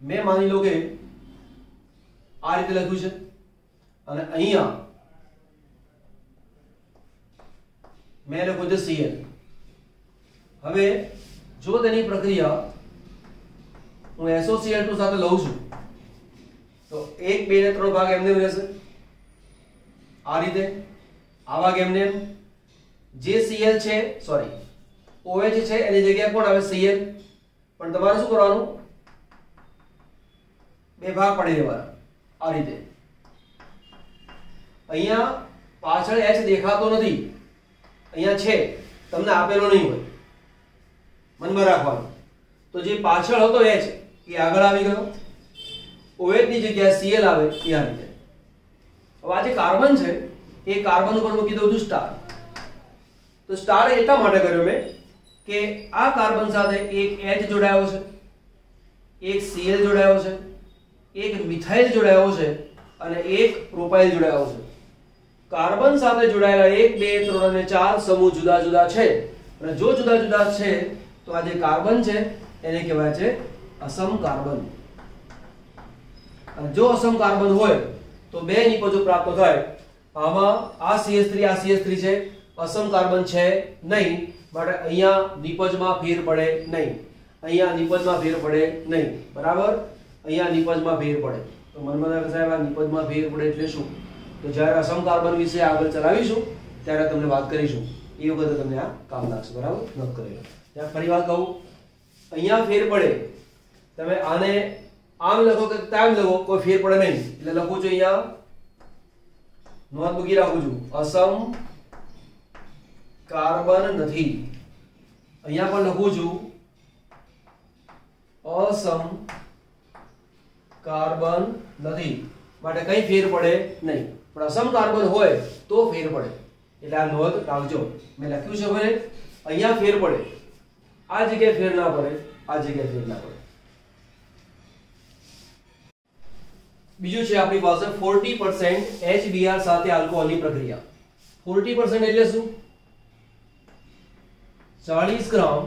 મેં માની લો કે આ રીતે લખ્યું છે અને અહીંયા મેં લખ્યું છે Cl. હવે જો તેની પ્રક્રિયા હું SOCl2 સાથે લઉં છું તો 1, 2 ને 3 ભાગ એમને રહેશે આ રીતે. આ ભાગ એમને જે Cl છે, સોરી OH છે એની જગ્યાએ કોણ આવે? Cl. પણ તમારે શું કરવાનું? બે ભાગ પાડી દેવાના આ રીતે. અહીંયા પાછળ H દેખાતો નથી, અહીંયા છે, તમને આપેલો નહીં હોય, મનમાં રાખવાનું. તો જે પાછળ હતો H એ આગળ આવી ગયો, OH ની જગ્યાએ Cl આવે એ આ રીતે. હવે આ જે કાર્બન છે એ કાર્બન ઉપર મૂકી દઉં છું સ્ટાર. તો સ્ટાર એટલા માટે કર્યો મેં કે આ કાર્બન સાથે એક H જોડાયો છે, એક Cl જોડાયો છે, એક મિથાઇલ જોડાયો છે અને એક પ્રોપાઇલ જોડાયો છે. કાર્બન સાથે જોડાયેલા 1, 2, 3 અને 4 સમૂહ જુદા જુદા છે અને જો જુદા જુદા છે તો આ જે કાર્બન છે એને કહેવાય છે અસમ કાર્બન. અને જો અસમ કાર્બન હોય તો બે નિપજો પ્રાપ્ત થાય. આમાં આ CH3 આ CH3 છે, અસમ કાર્બન છે નહીં, માટે અહીંયા નિપજમાં ફેર પડે નહીં, અહીંયા નિપજમાં ફેર પડે નહીં. બરાબર? અહીંયા નિપજમાં ફેર પડે. તો મનમાં રાખો સાહેબ આ નિપજમાં ફેર પડે એટલે શું? તો જ્યારે અસમ કાર્બન વિશે આગળ ચલાવીશું ત્યારે તમને વાત કરીશું, એ વખતે તમને આ કામ લાગશે. બરાબર? નોંધ કરી લો. ત્યાં ફરી વાત કહું, અહીંયા ફેર પડે, તમે આને આમ લખો કે તેમ લખો કોઈ ફેર પડે નહીં, એટલે લખું છું અહીંયા નોંધ મૂકી રાખું છું, અસમ કાર્બન નથી. અહીંયા પણ લખું છું અસમ કાર્બન નથી, માટે કઈ ફેર પડે નહીં. પણ અસમ કાર્બન હોય તો ફેર પડે, એટલે આ નોંધ રાખજો. મેં લખ્યું છે હવે અહીંયા ફેર પડે, આ જગ્યાએ ફેર ના પડે, આ જગ્યાએ ફેર ના પડે. બીજું છે આપણી પાસે 40% HBr સાથે આલ્કોહોલની પ્રક્રિયા. 40% એટલે શું? 40 ગ્રામ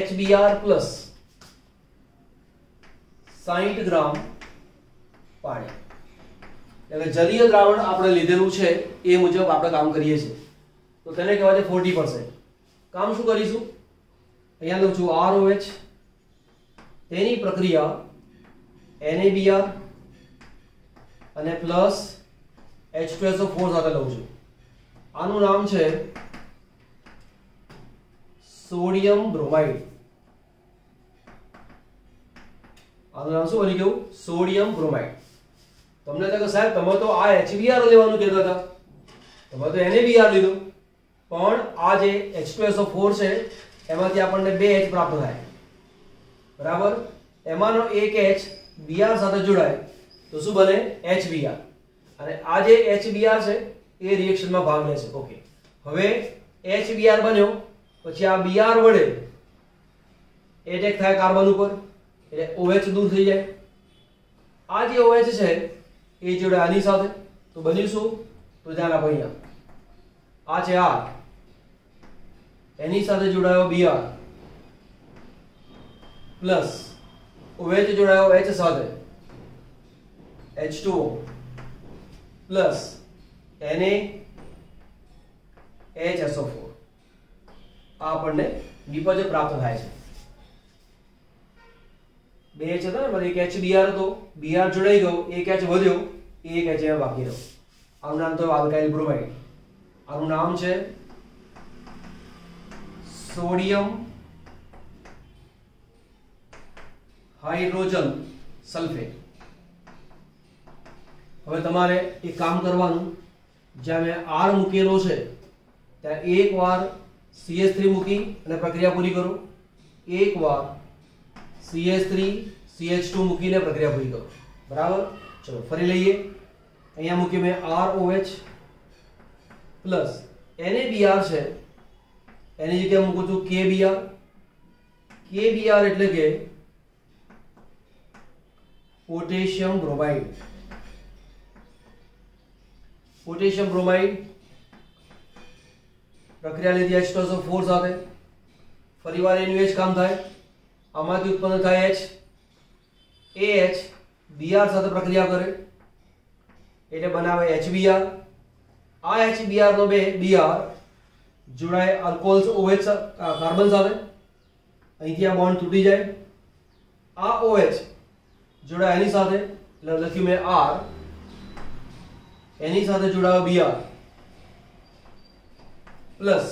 HBr પ્લસ 60 ગ્રામ પાણી. એટલે જલીય દ્રાવણ આપણે લીધેલું છે એ મુજબ આપણે કામ કરીએ છીએ, તો તેને કહેવાય છે 40%. કામ શું કરીશું? અહીંયા લઉં છું ROH, તેની પ્રક્રિયા NaBr અને પ્લસ H2SO4 સાથે લઉં છું. આનું નામ છે સોડિયમ બ્રોમાઇડ. આનું નામ શું બની ગયું? Sodium bromide. તમને લાગે સાહેબ તમે તો આ HBr લેવાનું કહેતા હતા, તમે તો NaBr લીધું, પણ આ જે H2SO4 છે એમાંથી આપણને 2 H પ્રાપ્ત થાય, બરાબર? એમાંનો એક H Br સાથે જોડાય તો શું બને? HBr. અને આ જે HBr છે એ રિએક્શનમાં ભાગ લે છે. ઓકે, હવે HBr બન્યો પછી આ Br વડે એટેક થાય કાર્બન ઉપર, એટલે OH દૂર થઈ જાય. આ જે OH છે એ જોડે આની સાથે, તો બન્યું શું? તો ધ્યાન આપો, અહીંયા આ છે R, એની સાથે જોડાયો Br પ્લસ OH જોડાયો H સાથે, H2O પ્લસ NaHSO4. આ આપણને નિપજ પ્રાપ્ત થાય છે. 2 H હતા ને, એક HBr હતો, Br જોડાઈ ગયો, એક H વધ્યો, એક H બાકી રહ્યો. આનું નામ તો આલ્કાઇલ બ્રોમાઇડ. આનું નામ છે સોડિયમ હાઇડ્રોજન સલ્ફેટ. હવે તમારે એક કામ કરવાનું, જ્યાં મેં R મૂકેલો છે ત્યાં એકવાર CH3 મૂકી અને પ્રક્રિયા પૂરી કરો, એકવાર CH3 CH2 મૂકીને પ્રક્રિયા પૂરી કરો, બરાબર? ચલો ફરી લઈએ. અહીંયા મૂકી મેં ROH પ્લસ NaBr છે, એની જગ્યાએ મૂકું છું KBr. KBr એટલે કે પોટેશિયમ બ્રોમાઇડ. પોટેશિયમ બ્રોમાઇડ પ્રક્રિયા લીધી H2SO4 સાથે, ફરીવાર એનું H કામ થાય, આમાંથી ઉત્પન્ન થાય H, એ H Br સાથે પ્રક્રિયા કરે એટલે બનાવે HBr. આ HBr નો Br જોડાય આલ્કોહોલ OH કાર્બન સાથે, અહીંથી આ બોન્ડ તૂટી જાય. આ OH જોડાય એની સાથે, એટલે લખ્યું મેં R, એની સાથે જોડાયો Br પ્લસ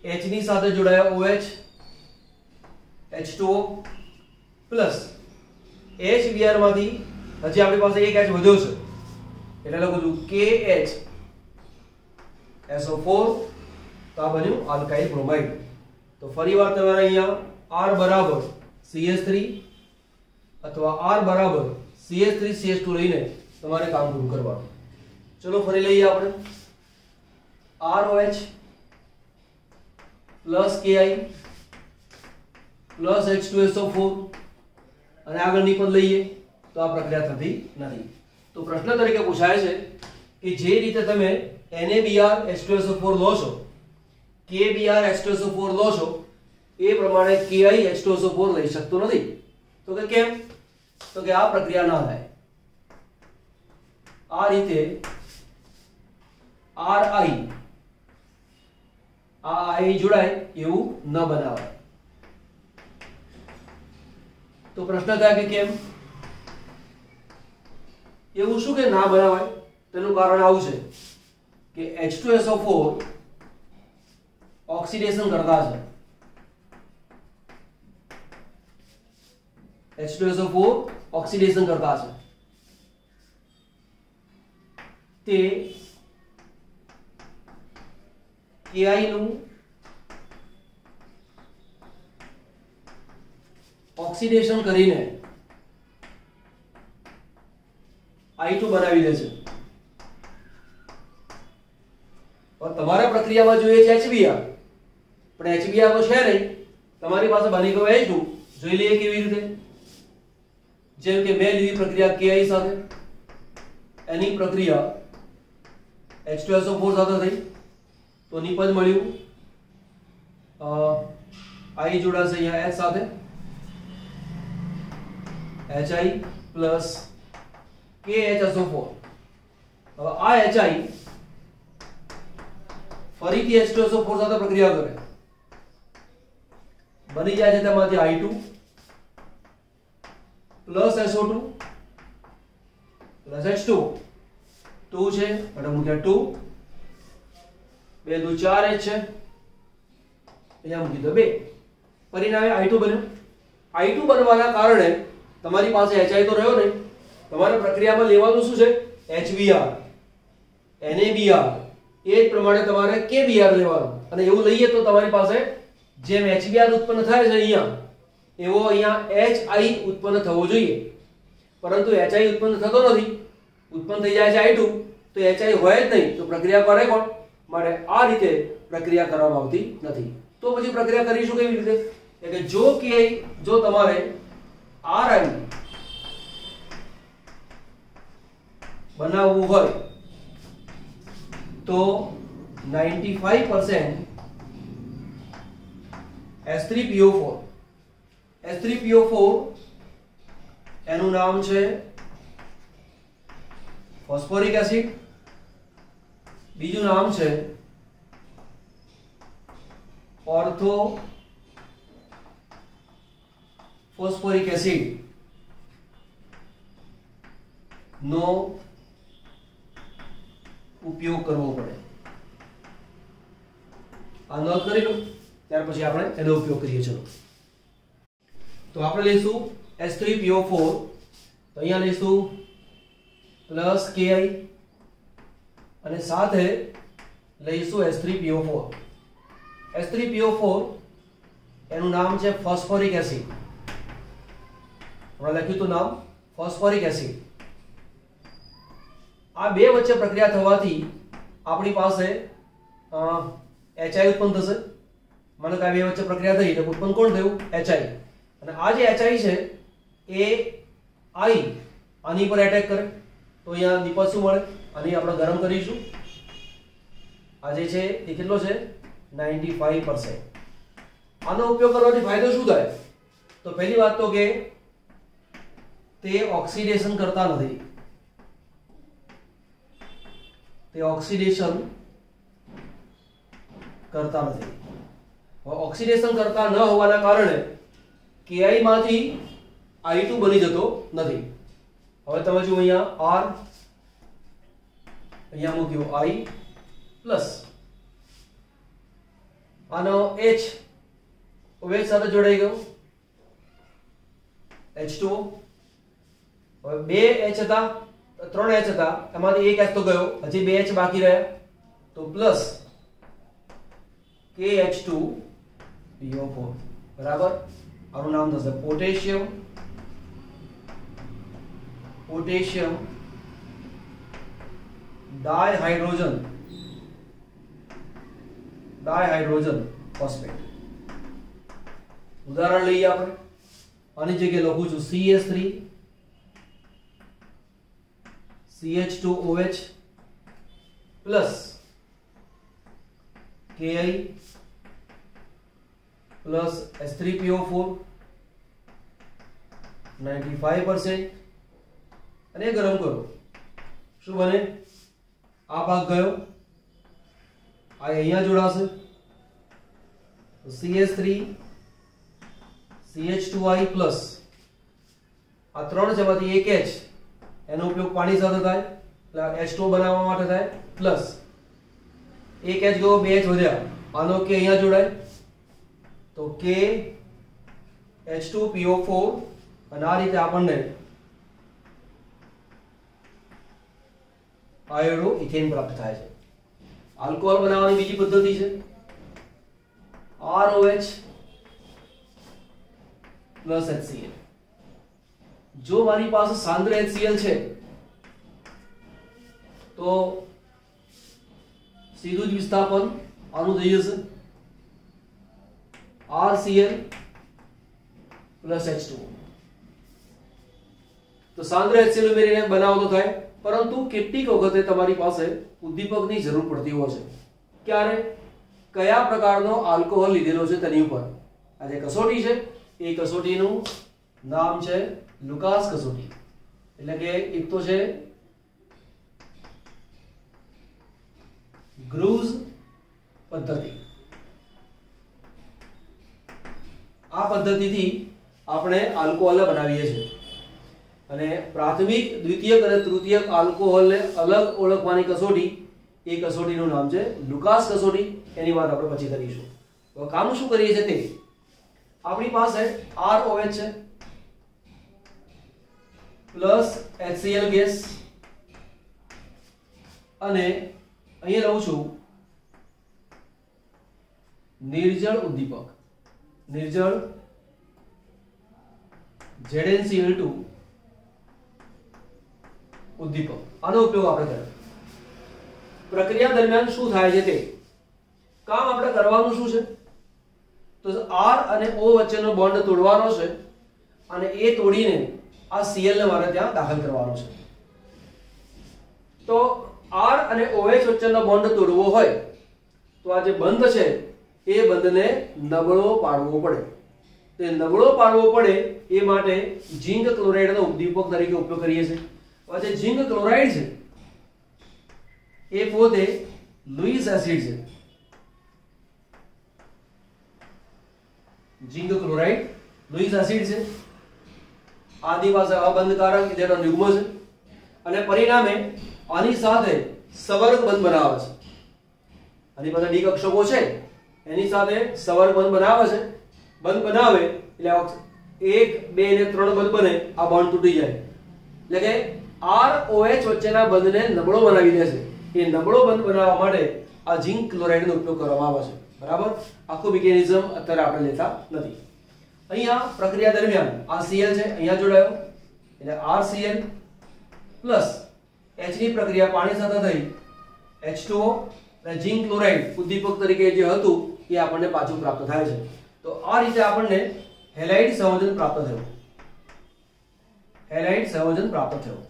H ની સાથે જોડાયો OH H2O પ્લસ HBr માંથી હજી આપણી પાસે એક H વધ્યો છે એટલે લખું છું KHSO4. તો આ બન્યું આલ્કાઇલ બ્રોમાઇડ. તો ફરીવાર તમારે અહીંયા R બરાબર CH3 અથવા R બરાબર CH3 CH2 લઈને તમારે કામ પૂરું કરવાનું. ચલો ફરી લઈએ આપણે. ROH plus Ki plus H2SO4 અને આગળની પદ લઈએ તો આ પ્રક્રિયા થતી નથી. તો પ્રશ્ન તરીકે પૂછાય છે કે જે રીતે તમે NaBr H2SO4 લો છો, KBr H2SO4 લો છો, એ પ્રમાણે Ki H2SO4 લઈ શકતો નથી. તો કે કેમ? તો કે આ પ્રક્રિયા ના થાય. આ રીતે RI આ I જોડાય એવું ન બનાવાય. તો પ્રશ્ન થાય કે કેમ? એવું શું કે ના બનાવાય? તેનું કારણ આવું છે કે H2SO4 ઓક્સિડેશન કરતા છે. H2SO4 ઓક્સિડેશન કરતા છે. તે Ki નું ઓક્સિડેશન કરીને I2 બનાવી દે છે। તમારા પ્રક્રિયામાં જોઈએ છે HBr, પણ HBr તો છે નહીં, તમારી પાસે બની ગયો H2। જોઈ લઈએ કેવી રીતે। જેમ કે મેં લીધી પ્રક્રિયા Ki સાથે, એની પ્રક્રિયા H2SO4 સાથે થઈ, તો નિપજ મળ્યું I જોડાશે અહીંયા H સાથે, HI પ્લસ KHSO4। હવે આ HI ફરીથી H2SO4 સાથે પ્રક્રિયા કરે, બની જાય છે તેમાંથી I2 plus SO2 plus H2, 2 છે એટલે મૂક્યા 2, 2 દુ 4 H છે, અહીંયા મૂકી દો 2, પરિણામે I2 બન્યું। I2 બનવાના કારણે તમારી પાસે HI તો રહ્યો નહીં, તમારે પ્રક્રિયામાં લેવાનું શું છે? HBr, NABr, એ જ પ્રમાણે તમારે KBr લેવાનું, અને એવું લઈએ તો તમારી પાસે જેમ HBr ઉત્પન્ન થાય છે અહીંયા, એવો અહીંયા HI ઉત્પન્ન થવો જોઈએ, પરંતુ HI ઉત્પન્ન થતો નથી, ઉત્પન્ન થઈ જાય છે I2, તો HI હોય જ નહીં, તો પ્રક્રિયા કરે કોણ? માટે આ રીતે પ્રક્રિયા કરવામાં આવતી નથી। તો પછી પ્રક્રિયા કરીશું કેવી રીતે? એટલે જો તમારે RI બનાવવું હોય તો 95% S3PO4, S3PO4 એનું નામ છે ફોસ્ફોરિક એસિડ, બીજું નામ છે ઓર્થો ફોસ્ફોરિક એસિડ નો ઉપયોગ કરવો પડે। આ નોંધ કરી લો, ત્યાર પછી આપણે એનો ઉપયોગ કરીએ। ચલો તો આપણે લઈશું S3PO4, તો અહીંયા લઈશું પ્લસ Ki અને સાથે લઈશું S3PO4। S3PO4 એનું નામ છે ફોસ્ફોરિક એસિડ, આપણે લખ્યું તો નામ ફોસ્ફોરિક એસિડ। આ બે વચ્ચે પ્રક્રિયા થવાથી આપણી પાસે HI ઉત્પન્ન થશે। માનો કે આ બે વચ્ચે પ્રક્રિયા થઈ એટલે ઉત્પન્ન કોણ થયું? HI, અને આ જે HI છે એ I આની પર એટેક કરે તો અહીંયા નિપજ શું મળે? આની આપણે ગરમ કરીશું। આ જે છે એ કેટલો છે? 95%। આનો ઉપયોગ કરવાથી ફાયદો શું થાય? તો પહેલી વાત તો કે તે ઓક્સિડેશન કરતા નથી, તે ઓક્સિડેશન કરતા નથી। ઓક્સિડેશન કરતા ન હોવાના કારણે Ki માંથી I2 બની જતો નથી। હવે તમે જુઓ અહીંયા R, અહીંયા મૂક્યું I પ્લસ આનો H OH સાથે જોડાઈ ગયો, H2O। હવે બે H હતા, 3 H હતા, એમાંથી એક H તો ગયો, હજી 2 H બાકી રહ્યા, તો પ્લસ KH2PO4 બરાબર, આનું નામ થશે પોટેશિયમ ડાયહાઇડ્રોજન ફોસ્ફેટ। ઉદાહરણ લઈએ આપણે, આની જગ્યાએ લખું છું CH3 CH2OH plus Ki plus S3PO4 95%, અને ગરમ કરો, શું બને? આ ભાગ ગયો, આ અહીંયા જોડાશે, તો CH3 CH2I પ્લસ આ 3 જેમાંથી એક H, એનો ઉપયોગ પાણી સાથે થાય એટલે H2O બનાવવા માટે થાય, પ્લસ એક H ગયો, 2 H વધ્યા, આનો K અહીંયા જોડાય, તો KH2PO4, અને આ રીતે આપણને આયોડો ઇથેન પ્રાપ્ત થાય છે. આલ્કોહોલ બનાવવાની બીજી પદ્ધતિ છે ROH પ્લસ HCl. જો મારી પાસે સાંદ્ર HCl છે તો સીધું જ વિસ્થાપન આનું થઈ જશે RCl પ્લસ H2O. તો સાંદ્ર HCl ઉમેરીને બનાવો તો થાય, પરંતુ કેટલીક વખતે તમારી પાસે ઉદ્દીપકની જરૂર પડતી હોય છે. ક્યારે? કયા પ્રકારનો આલ્કોહોલ લીધેલો છે તેની ઉપર. આ જે કસોટી છે એ કસોટીનું નામ છે લુકાસ કસોટી. એટલે કે એક તો છે ગ્રુઝ પદ્ધતિ. આ પદ્ધતિથી આપણે આલ્કોહોલ બનાવીએ છીએ અને પ્રાથમિક, દ્વિતીયક અને તૃતીયક આલ્કોહોલને અલગ ઓળખવાની કસોટી, એ કસોટીનું નામ છે લુકાસ કસોટી. એની વાત આપણે પછી કરીશું. તો કામ શું કરીએ છીએ તે, આપણી પાસે ROH છે પ્લસ HCl ગેસ અને અહીંયા લઉં છું નિર્જળ ઉદ્દીપક, નિર્જળ ZnCl2 ઉદ્દીપક. આનો ઉપયોગ આપણે કર્યો. પ્રક્રિયા દરમિયાન શું થાય છે તે કામ આપણે કરવાનું શું છે, તો R અને O વચ્ચેનો બોન્ડ તોડવાનો છે અને એ તોડીને આ Cl ને મારે ત્યાં દાખલ કરવાનો છે. તો R અને OH વચ્ચેનો બોન્ડ તોડવો હોય તો આ જે બંધ છે એ બંધને નબળો પાડવો પડે. તે નબળો પાડવો પડે એ માટે ઝિંક ક્લોરાઇડનો ઉદ્દીપક તરીકે ઉપયોગ કરીએ છીએ. હવે જે ઝિંક ક્લોરાઇડ છે એ પોતે લુઈસ એસિડ છે. ઝિંક ક્લોરાઇડ લુઈસ એસિડ છે. આની પાસે અબંધકારક ઇલેક્ટ્રોન યુગ્મ છે અને પરિણામે આની સાથે સવર્ગ બંધ બનાવે છે. આની પાસે ડી કક્ષકો છે, એની સાથે સવર્ગ બંધ બનાવે છે. બંધ બનાવે એટલે 1, 2 અને 3 બંધ બને, આ બોન્ડ તૂટી જાય. એટલે કે ROH વચ્ચેના બંધને નબળો બનાવી દે છે. એ નબળો બંધ બનાવવા માટે આ ઝિંક ક્લોરાઇડનો ઉપયોગ કરવામાં આવે છે. બરાબર? આખું મિકેનિઝમ અત્યારે આપણે લેતા નથી. અહીંયા પ્રક્રિયા દરમિયાન આ Cl છે, અહીંયા જોડાયો એટલે RCl પ્લસ H ની પ્રક્રિયા પાણી સાથે થઈ H2O અને ઝિંક ક્લોરાઇડ ઉદ્દીપક તરીકે જે હતું એ આપણને પાછું પ્રાપ્ત થાય છે. તો આ રીતે આપણને હેલાઇડ સંયોજન પ્રાપ્ત થયું. હેલાઇડ સંયોજન પ્રાપ્ત થયું.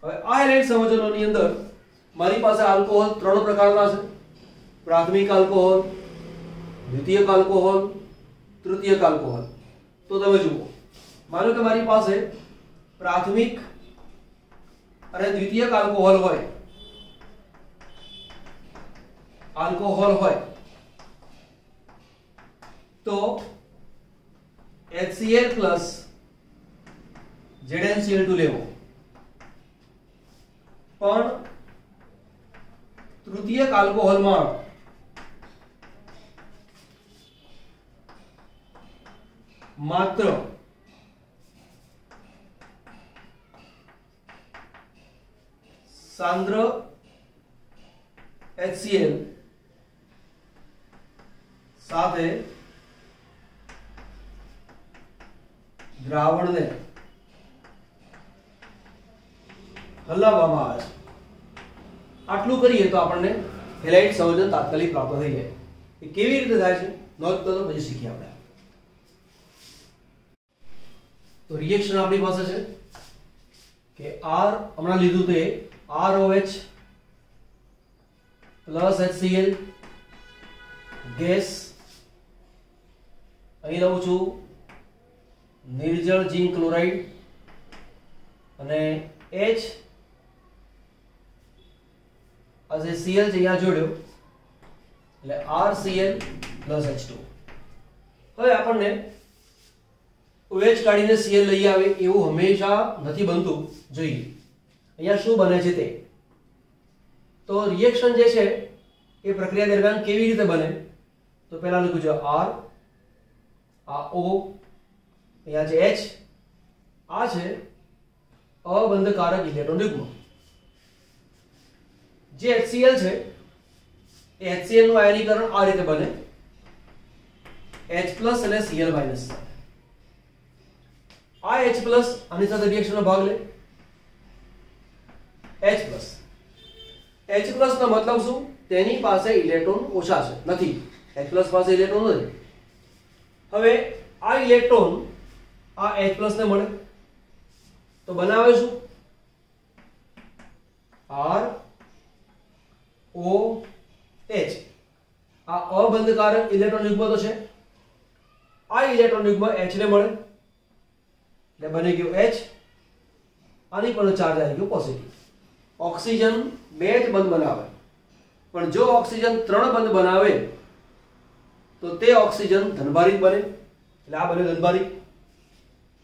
હવે આ હેલાઇડ સંયોજનોની અંદર મારી પાસે આલ્કોહોલ 3 પ્રકારના છે. પ્રાથમિક આલ્કોહોલ, દ્વિતીયક આલ્કોહોલ, તૃતીયક આલ્કોહોલ. તો તમે જુઓ, માનો કે મારી પાસે પ્રાથમિક અને દ્વિતીયક આલ્કોહોલ હોય, તો HCl પ્લસ ZnCl2 લેવો. પણ તૃતીયક આલ્કોહોલમાં માત્ર સાંદ્ર HCl સાથે દ્રાવણને હલાવવામાં આવે છે. આટલું કરીએ તો આપણને હેલાઇડ સંયોજન તાત્કાલિક પ્રાપ્ત થઈ જાય. એ કેવી રીતે થાય છે નોંધ કરો, પછી શીખીએ આપણે. તો રિએક્શન આપણી પાસે છે કે R હમણાં લીધું તે ROH પ્લસ HCl ગેસ, અહીં લઉં છું નિર્જળ ઝિંક ક્લોરાઇડ અને H આજે Cl છે અહીંયા જોડ્યો એટલે RCl પ્લસ H2. હવે આપણને OH કાઢીને Cl લઈ આવે એવું હંમેશા નથી બનતું. જોઈએ અહીંયા શું બને છે તે. તો રિએક્શન જે છે એ પ્રક્રિયા દરમિયાન કેવી રીતે બને, તો પહેલા લખું છું R, આ O, અહીંયા છે H, આ છે અબંધકારક ઇલેક્ટ્રોન યુગ્મ. જે HCl છે એ HCl નું આયનીકરણ આ રીતે બને H+ અને Cl- આ H+ આની સાથે રિએક્શનનો ભાગ લે H+ નો મતલબ શું? તેની પાસે ઇલેક્ટ્રોન ઓછા છે, નથી H+ પાસે ઇલેક્ટ્રોન નથી. હવે આ ઇલેક્ટ્રોન આ H+ ને મળે તો બનાવે શું? ROH. આ અબંધકારક ઇલેક્ટ્રોન યુગ્મ તો છે. આ ઇલેક્ટ્રોન યુગ્મ H ને મળે એટલે બની ગયું H. આની પર ચાર્જ આવી ગયો પોઝિટિવ. ઓક્સિજન 2 જ બંધ બનાવે, પણ જો ઓક્સિજન 3 બંધ બનાવે તો તે ઓક્સિજન ધનભારિત બને, એટલે આ બને ધનભારિત.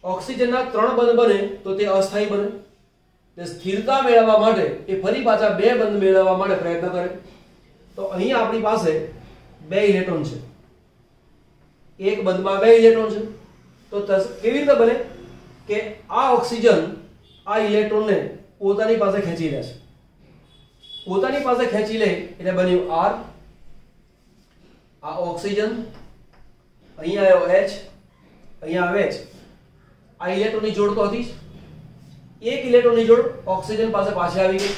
ઓક્સિજનના 3 બંધ બને તો તે અસ્થાયી બને. તે સ્થિરતા મેળવવા માટે એ ફરી પાછા 2 બંધ મેળવવા માટે પ્રયત્ન કરે. તો અહીં આપણી પાસે 2 ઇલેક્ટ્રોન છે, એક બંધમાં 2 ઇલેક્ટ્રોન છે. તો કેવી રીતે બને કે આ ઓક્સિજન આ ઇલેક્ટ્રોનને પોતાની પાસે ખેંચી લે છે. પોતાની પાસે ખેંચી લે એટલે બન્યું R. આ ઓક્સિજન, અહીંયા આવ્યો H, અહીંયા આવે H. આ ઇલેક્ટ્રોનની જોડ તો હતી જ. એક ઇલેક્ટ્રોનની જોડ ઓક્સિજન પાસે પાછી આવી ગઈ.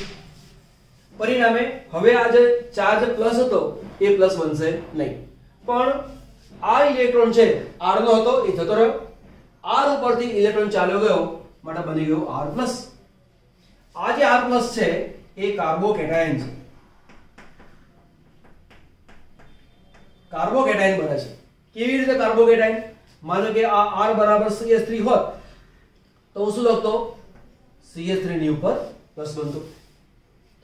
પરિણામે હવે આ જે ચાર્જ પ્લસ હતો એ પ્લસ બનશે નહીં, પણ આ ઇલેક્ટ્રોન છે R નો હતો એ જતો રહ્યો. R ઉપરથી ઇલેક્ટ્રોન ચાલ્યો ગયો માટે બની ગયો R+. આ જે R+ છે એ કાર્બોકેટાયન છે. કાર્બોકેટાયન બને છે. કેવી રીતે કાર્બોકેટાયન? માનો કે આ R બરાબર CH3 હોત તો હું શું લખતો? CH3 ની ઉપર પ્લસ બનતો.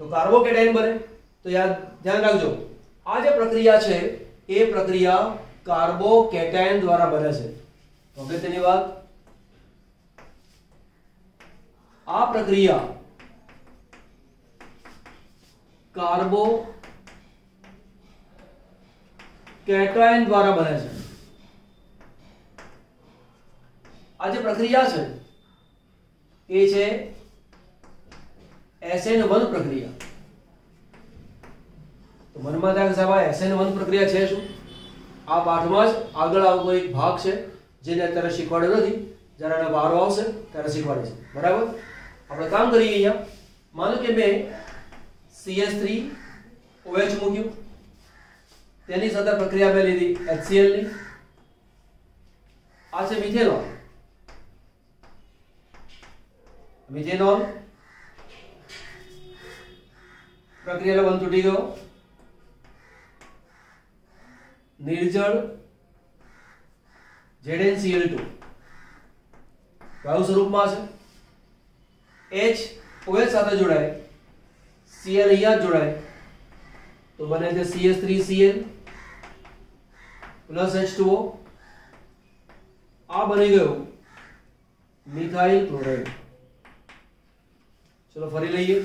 તો કાર્બોકેટાયન બને. તો યાદ ધ્યાન રાખજો, આ જે પ્રક્રિયા છે એ પ્રક્રિયા કાર્બોકેટાયન દ્વારા બને છે. અગત્યની વાત, આ પ્રક્રિયા કાર્બોકેટાયન દ્વારા બને છે. આ જે પ્રક્રિયા છે એ છે SN1 પ્રક્રિયા. તો મનમાં થાય કે સાહેબ આ SN1 પ્રક્રિયા છે શું? આ પાઠમાં જ આગળ આવતો એક ભાગ છે જેને અત્યારે શીખવાડ્યો નથી. જ્યારે એનો વારો આવશે ત્યારે શીખવાડે છે. બરાબર? આપણે કામ કરીએ. અહીંયા માનો કે મેં CH3OH મૂક્યું, તેની સાથે પ્રક્રિયા મેં લીધી HCl ની. આ છે મિથેનોલ. મિથેનોલ પ્રક્રિયાનો બંધ તૂટી ગયો. નિર્જળ ZnCl2 કયું સ્વરૂપમાં છે? H OH સાથે જોડાય, Cl અહીંયા જોડાય તો બને છે CH3Cl પ્લસ H2O. આ બની ગયું મિથાઇલ ક્લોરાઇડ. ચલો ફરી લઈએ.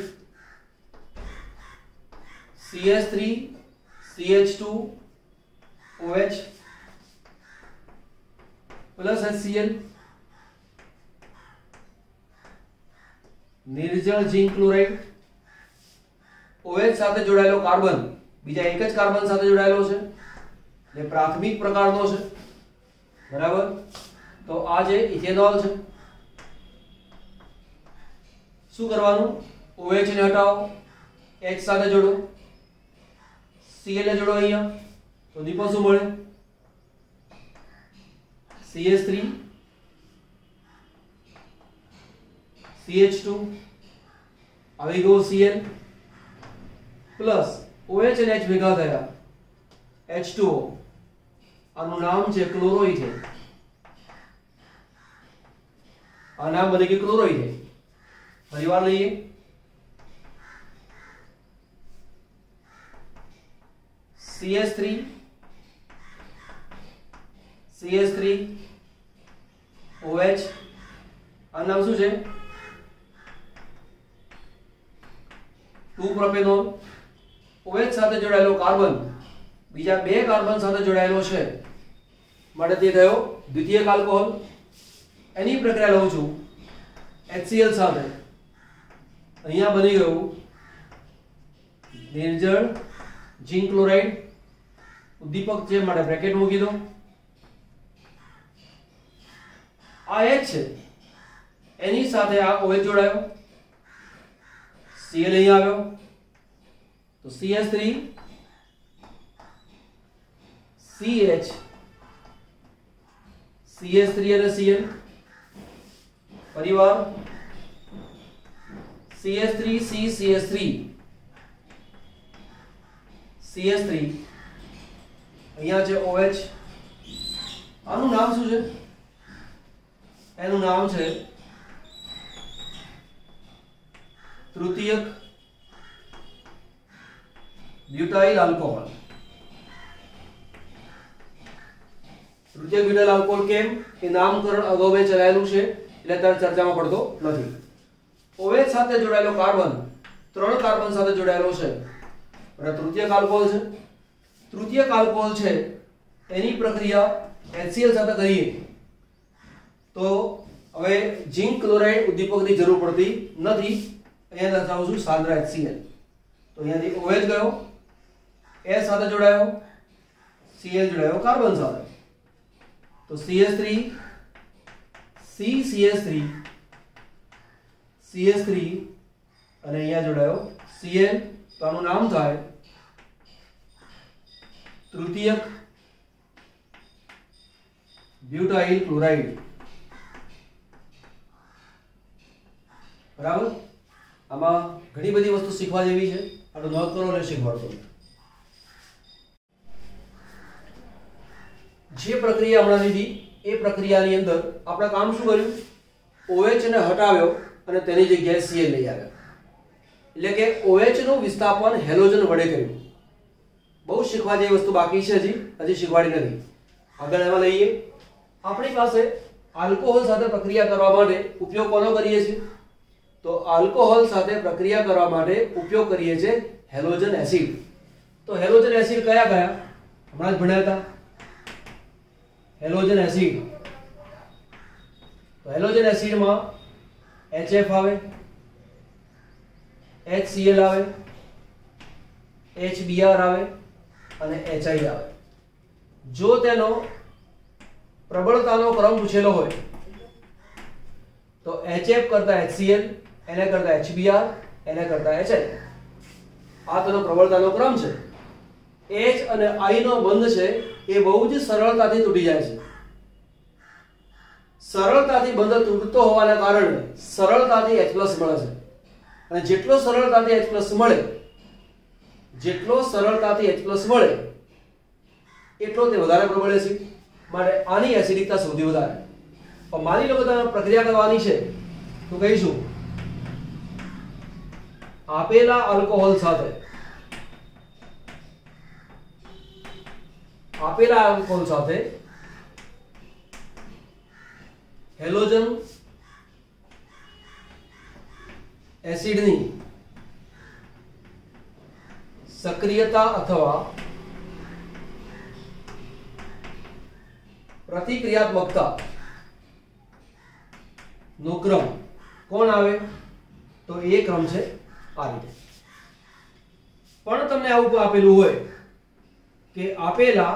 CH3CH2OH પ્લસ HCl, નિર્જળ ઝિંક ક્લોરાઇડ. OH સાથે જોડાયેલો કાર્બન બીજા એક જ કાર્બન સાથે જોડાયેલો છે, જે પ્રાથમિક પ્રકારનો છે. બરાબર? તો આ જે ઇથેનોલ છે, શું કરવાનું? OH ને હટાવો, H સાથે જોડો, Cl ને જોડો અહીંયા, તો દીપો શું મળે? CH3 CH2 આવી ગયો Cl પ્લસ OH અને H ભેગા થયા H2O. આનું નામ છે ક્લોરોઇથેન. આ નામ બની ગયું ક્લોરોઇથેન. ફરીવાર લઈએ. CH3 OH. આ નામ શું છે? 2-પ્રોપેનોલ. OH સાથે જોડાયેલો કાર્બન બીજા 2 કાર્બન સાથે જોડાયેલો છે માટે તે થયો દ્વિતીયક આલ્કોહોલ. એની પ્રક્રિયા લઉં છું HCl સાથે, અહીંયા બની ગયું નિર્જળ ઝીંક ક્લોરાઇડ ઉદ્દીપક છે માટે બ્રેકેટ મૂકી દો। આ H છે એની સાથે આ OH જોડાયો, Cl અહીં આવ્યો તો CH3 CH CH3 અને Cl પરિવાર CH3 C CH3 CH3 અહીંયા છે OH, આનું નામ શું છે? એનું નામ છે તૃતીયક ब्यूटाइल अल्कोहल। तृतीयक ब्यूटाइल अल्कोहल केम એ નામકરણ અગાઉ મેં ચલાવેલું છે એટલે અત્યારે ચર્ચામાં પડતો નથી। OH સાથે જોડાયેલો કાર્બન 3 કાર્બન સાથે જોડાયેલો છે અને તૃતીયક આલ્કોહોલ છે। તૃતીયક આલ્કોહોલ છે એની પ્રક્રિયા HCl સાથે કરીએ તો હવે ઝિંક ક્લોરાઇડ ઉદ્દીપકની જરૂર પડતી નથી। અહીંયા દર્શાવું છું સાંદ્ર HCl, તો અહીંયાથી OH ગયો, S સાથે જોડાયો, Cl જોડાયો કાર્બન સાથે, તો CH3 C CH3 CH3 અને અહીંયા જોડાયો Cl, તો આનું નામ થાય તૃતીયક ब्यूटाइल क्लोराइड। बराबर, આમાં ઘણી બધી વસ્તુ શીખવા જેવી છે, આનો નોંધ કરો અને શીખવાડો। જે પ્રક્રિયા હમણાં લીધી એ પ્રક્રિયાની અંદર આપણે કામ શું કર્યું? OH ને હટાવ્યો અને તેની જગ્યાએ Cl લઈ આવ્યા, એટલે કે OH નું વિસ્થાપન હેલોજન વડે કર્યું। બહુ શીખવા જેવી વસ્તુ બાકી છે, હજી શીખવાડી નથી। આગળ એમાં લઈએ, આપણી પાસે આલ્કોહોલ સાથે પ્રક્રિયા કરવા માટે ઉપયોગ કોનો કરીએ છીએ? તો આલ્કોહોલ સાથે પ્રક્રિયા કરવા માટે ઉપયોગ કરીએ છીએ હેલોજન એસિડ। તો હેલોજન એસિડ કયા કયા હમણાં જ ભણ્યા હતા? હેલોજન એસિડ, તો હેલોજન એસિડમાં HF આવે, HCl આવે, HBr આવે અને HI આવે। જો તેનો પ્રબળતાનો ક્રમ પૂછેલો હોય તો HF કરતા HCl, એને કરતા HBr, એને કરતા HI, આ તેનો પ્રબળતાનો ક્રમ છે। H અને I નો બંધ છે એ બહુ જ સરળતાથી તૂટી જાય છે। સરળતાથી બંધ તૂટતો હોવાના કારણે સરળતાથી H+ મળે છે, અને જેટલો સરળતાથી H+ મળે, જેટલો સરળતાથી H+ મળે એટલો તે વધારે પ્રબળ એસિડ, માટે આની એસિડિકતા સૌથી વધારે। પણ માની લો કે તમે પ્રક્રિયા કરવાની છે તો કહીશું આપેલા આલ્કોહોલ સાથે હેલોજન એસિડની સક્રિયતા અથવા प्रतिक्रियात्मकता નો ક્રમ કોણ આવે? તો એ ક્રમ છે આ રીતે। પણ તમને આવું આપેલું હોય કે આપેલા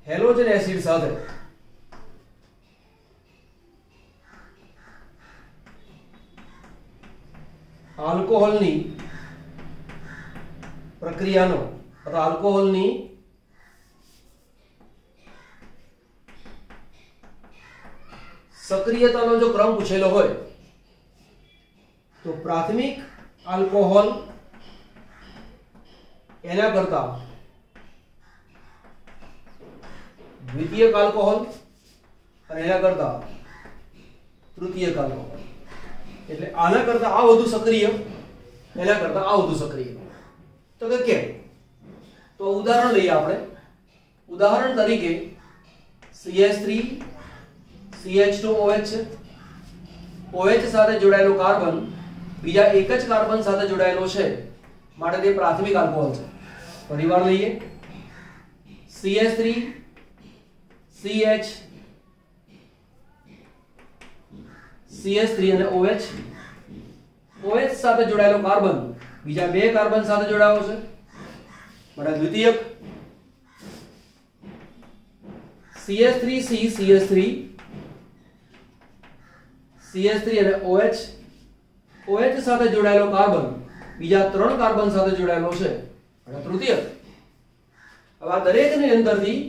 હેલોજન એસિડ સાથે આલ્કોહોલની પ્રક્રિયાનો અથવા આલ્કોહોલની સક્રિયતાનો જો ક્રમ પૂછેલો હોય તો પ્રાથમિક આલ્કોહોલ એના કરતા દ્વિતીયક આલ્કોહોલ અને એના કરતા તૃતીયક આલ્કોહોલ, એટલે આના કરતા આ વધુ સક્રિય, એના કરતા આ વધુ સક્રિય। તો કે કેમ? તો ઉદાહરણ લઈએ આપણે। ઉદાહરણ તરીકે CH3 CH2OH છે, OH સાથે જોડાયેલો કાર્બન બીજા એક જ કાર્બન સાથે જોડાયેલો છે, માટે તે પ્રાથમિક આલ્કોહોલ છે। પરિવાર લઈએ, CH3 CH CH3 અને OH. OH સાથે જોડાયેલો કાર્બન બીજા બે કાર્બન સાથે જોડાયો છે માટે દ્વિતીયક. CH3C CH3 CH3 અને OH. OH સાથે જોડાયેલો કાર્બન બીજા ત્રણ કાર્બન સાથે જોડાયેલો છે અને તૃતીયક. હવે આ દરેકની અંદરથી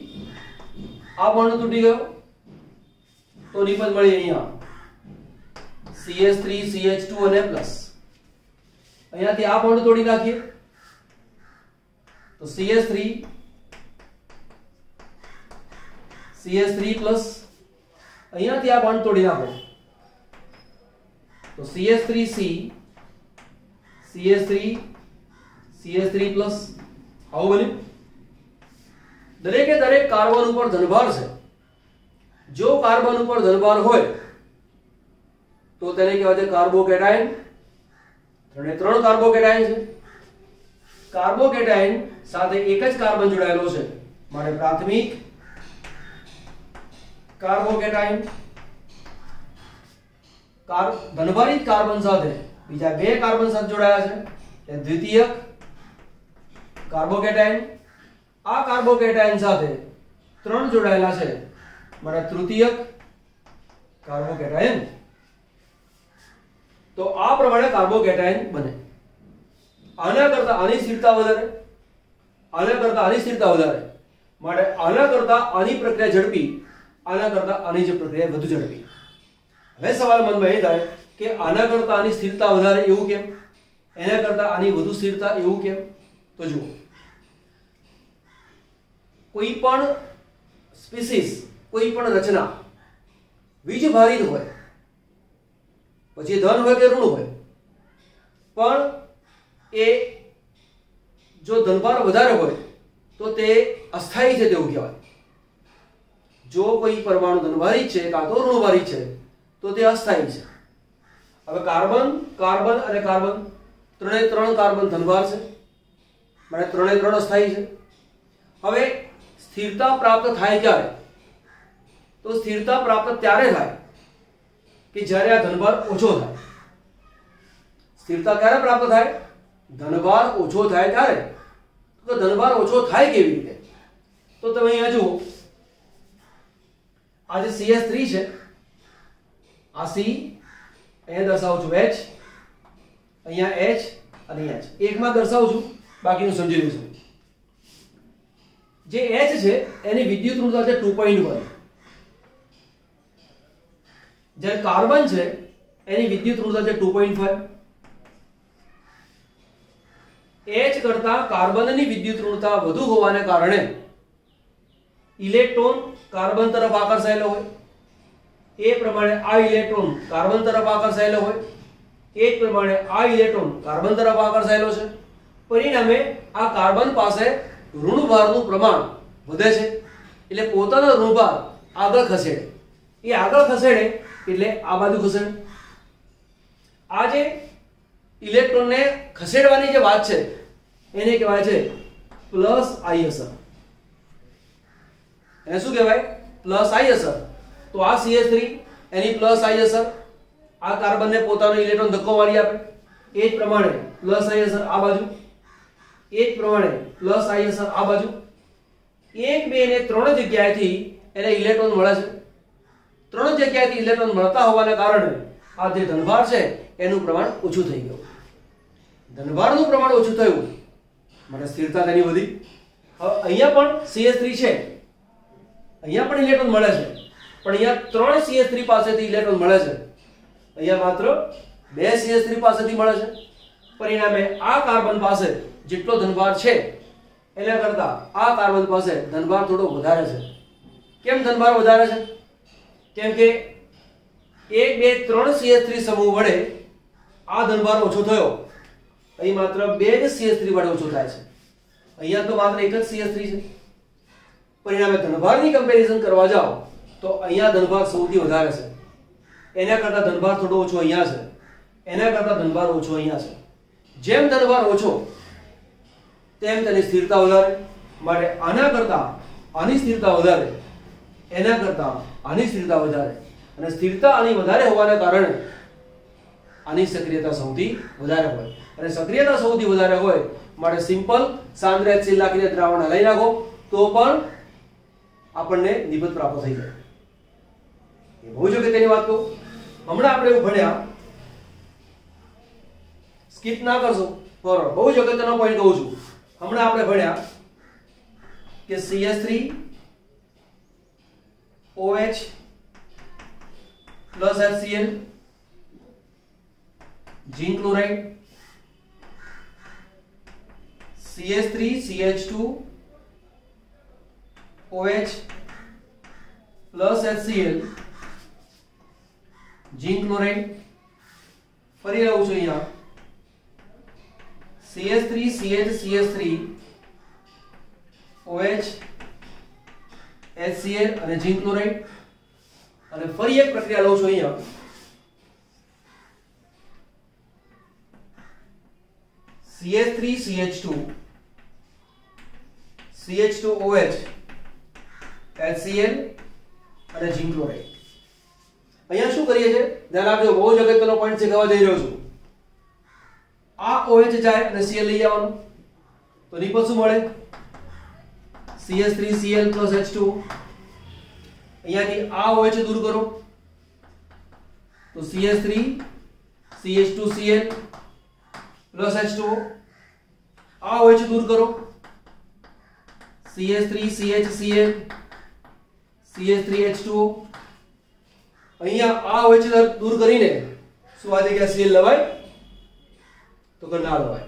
આ બોન્ડ તૂટી ગયો તો નિપજ મળી અહીંયા CH3 CH2 અને પ્લસ. અહીંયાથી આ બોન્ડ તોડી નાખીએ તો CH3 CH3 પ્લસ. અહીંયાથી આ બોન્ડ તોડી નાખો તો CH3C CH3 CH3 પ્લસ. આવું બન્યું. દરેકે દરેક કાર્બન ઉપર ધનભાર છે. જો કાર્બન ઉપર ધનભાર હોય તો તેને કહેવાય છે કાર્બોકેટાયન. ત્રણ કાર્બોકેટાયન છે. કાર્બોકેટાયન સાથે એક જ કાર્બન જોડાયેલો છે માટે પ્રાથમિક કાર્બોકેટાયન. ધનભારિત કાર્બન સાથે બીજા બે કાર્બન સાથે જોડાયા છે એ દ્વિતીયક કાર્બોકેટાયન. આ કાર્બોકેટાયન સાથે ત્રણ જોડાયેલા છે માટે તૃતીયક કાર્બોકેટાયન. તો આ પ્રમાણે કાર્બોકેટાયન બને. આના કરતા આની સ્થિરતા વધારે, આના કરતા આની સ્થિરતા વધારે માટે આના કરતા આની પ્રક્રિયા ઝડપી, આના કરતા આની જે પ્રક્રિયા વધુ ઝડપી. હવે સવાલ મનમાં એ થાય કે આના કરતા આની સ્થિરતા વધારે એવું કેમ, એના કરતા આની વધુ સ્થિરતા એવું કેમ? તો જુઓ, કોઈ પણ સ્પીસીસ, કોઈ પણ રચના વીજભારિત હોય, પછી ધન હોય કે ઋણ હોય, પણ એ જો ધનભાર વધારે હોય તો તે અસ્થાયી છે તેવું કહેવાય. જો કોઈ પરમાણુ ધનભારિત છે કાં તો ઋણભારિત છે તો તે અસ્થાયી છે. હવે કાર્બન અને કાર્બન ત્રણ કાર્બન ધનભાર છે মানে ત્રણ અસ્થાયી છે. હવે સ્થિરતા પ્રાપ્ત થાય ક્યારે? તો સ્થિરતા પ્રાપ્ત ત્યારે થાય કે જ્યારે આ ધનભાર ઓછો થાય. સ્થિરતા ક્યારે પ્રાપ્ત થાય? ધનભાર ઓછો થાય ત્યારે. તો ધનભાર ઓછો થાય કેવી રીતે? તો તમે અહીંયા જુઓ, આ જે CH3 છે, આ C, અહીંયા દર્શાવું છું H, અહીંયા H અને H. એકમાં દર્શાવું છું, બાકીનું સમજી લઈશું. જે H છે એની વિદ્યુત ઋણતા છે 2.1. જ્યારે કાર્બન છે એની વિદ્યુત ઋણતા છે 2.5. H કરતા કાર્બનની વિદ્યુત ઋણતા વધુ હોવાને કારણે ઇલેક્ટ્રોન કાર્બન તરફ આકર્ષાયેલો હોય, એ પ્રમાણે આ ઇલેક્ટ્રોન કાર્બન તરફ આકર્ષાયેલો હોય, એ જ પ્રમાણે આ ઇલેક્ટ્રોન કાર્બન તરફ આકર્ષાયેલો છે. પરિણામે આ કાર્બન પાસે ઋણભારનું પ્રમાણ વધે છે, એટલે પોતાનો ઋણભાર આગળ ખસેડે. એ આગળ ખસેડે એટલે આ બાજુ ખસેડે. આ જે ઇલેક્ટ્રોનને ખસેડવાની જે વાત છે એને કહેવાય છે પ્લસ આઈ અસર. એને શું કહેવાય? પ્લસ આઈ અસર. તો આ CH3 એની પ્લસ આઈ અસર, આ કાર્બનને પોતાનો ઇલેક્ટ્રોન ધક્કો મારી આપે. એ જ પ્રમાણે પ્લસ આઈ અસર આ બાજુ, એ જ પ્રમાણે પ્લસ આઈ અસર આ બાજુ. 1, 2 અને 3 જગ્યાએથી એને ઇલેક્ટ્રોન મળે છે. 3 જગ્યાએથી ઇલેક્ટ્રોન મળતા હોવાને કારણે આ જે ધનભાર છે એનું પ્રમાણ ઓછું થઈ ગયું. ધનભારનું પ્રમાણ ઓછું થયું માટે સ્થિરતા તેની વધી. હવે અહીંયા પણ CH3 છે, અહીંયા પણ ઇલેક્ટ્રોન મળે છે, પણ અહીંયા 3 CH3 પાસેથી ઇલેક્ટ્રોન મળે છે, અહીંયા માત્ર 2 CH3 પાસેથી મળે છે. પરિણામે આ કાર્બન પાસે જેટલો ધનભાર છે એના કરતા આ કાર્બન પાસે ધનભાર થોડો વધારે છે. કેમ ધનભાર વધારે છે? કેમ કે 1, 2, 3 CH3 સમૂહ વડે આ ધનભાર ઓછો થયો, અહીં માત્ર 2 જ CH3 વડે ઓછો થાય છે, અહીંયા તો માત્ર એક જ CH3 છે. પરિણામે ધનભારની કમ્પેરિઝન કરવા જાઓ તો અહીંયા ધનભાર સૌથી વધારે છે, એના કરતા ધનભાર થોડો ઓછો અહીંયા છે, એના કરતા ધનભાર ઓછો અહીંયા છે. જેમ ધનભાર ઓછો તેમ તેની સ્થિરતા વધારે, માટે આના કરતા આની સ્થિરતા વધારે, એના કરતા આની સ્થિરતા વધારે. અને સ્થિરતા આની વધારે હોવાના કારણે આની સક્રિયતા સૌથી વધારે હોય, અને સક્રિયતા સૌથી વધારે હોય માટે સિમ્પલ સાંદ્ર HCl નાખીને દ્રાવણ હલાવી નાખો તો પણ આપણને નિબંધ પ્રાપ્ત થઈ જાય. એ બહુ જ અગત્યની વાત કહું. હમણાં આપણે એવું ભણ્યા, સ્કીપ ના કરશો, બરોબર, બહુ જ અગત્યનો પોઈન્ટ કહું છું. હમણાં આપણે ભણ્યા કે CH3 OH plus HCl, zinc chloride, CH3 CH2 OH plus HCl, zinc chloride. ફરી લઉં છું અહીંયા CH3 CH CH3 OH HCl અને ઝીંક ક્લોરાઇડ. અને ફરી એક પ્રક્રિયા લઉં છું અહીંયા CH3 CH2 CH2OH HCl અને ઝીંક ક્લોરાઇડ. અહીંયા શું કરીએ છીએ ધ્યાન આપજો, બહુ જ અગત્યનો પોઈન્ટ શીખવવા જઈ રહ્યો છું. આ OH જાય અને Cl લઈ આવવાનું તો નિપજ શું મળે? CH3Cl plus H2O. અહીંયાથી આ OH દૂર કરો તો CH3 CH2Cl plus H2O. આ OH દૂર કરો CH3CHCl CH3H2O. અહીંયા આ OH દૂર કરીને શું આ જગ્યા Cl લવાય? તો કે ના લવાય.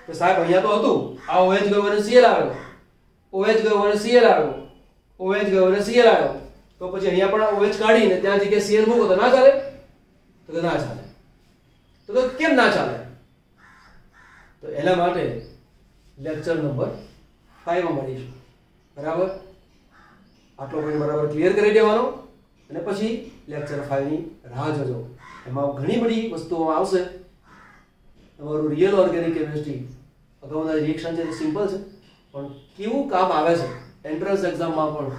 તો સાહેબ અહીંયા તો હતું, આ OH ગયો અને Cl આવ્યો, OH ગયો અને Cl આવ્યો, OH ગયો અને Cl આવ્યો, તો પછી અહીંયા પણ OH કાઢીને ત્યાં જગ્યાએ Cl મૂકો તો ના ચાલે? તો કે ના ચાલે. તો કેમ ના ચાલે? તો એના માટે લેક્ચર નંબર 5 માં મળીશું. બરાબર, આટલો પોઈન્ટ બરાબર ક્લિયર કરી દેવાનો અને પછી લેક્ચર 5 ની રાહ જોજો. એમાં ઘણી બધી વસ્તુઓ આવશે. તમારું રિયલ ઓર્ગેનિક કેમિસ્ટ્રી અગાઉના રિએક્શન છે સિમ્પલ છે, પણ કેવું કામ આવે છે એન્ટ્રન્સ એક્ઝામમાં પણ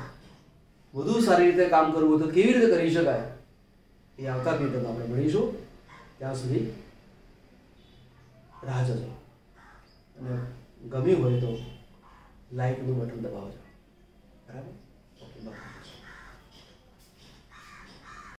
વધુ સારી રીતે કામ કરવું તો કેવી રીતે કરી શકાય એ આવતા વિડીયોમાં આપણે ભણીશું. ત્યાં સુધી રાહ જોજો અને ગમ્યું હોય તો લાઈકનું બટન દબાવજો. બરાબર, ઓકે, બાય.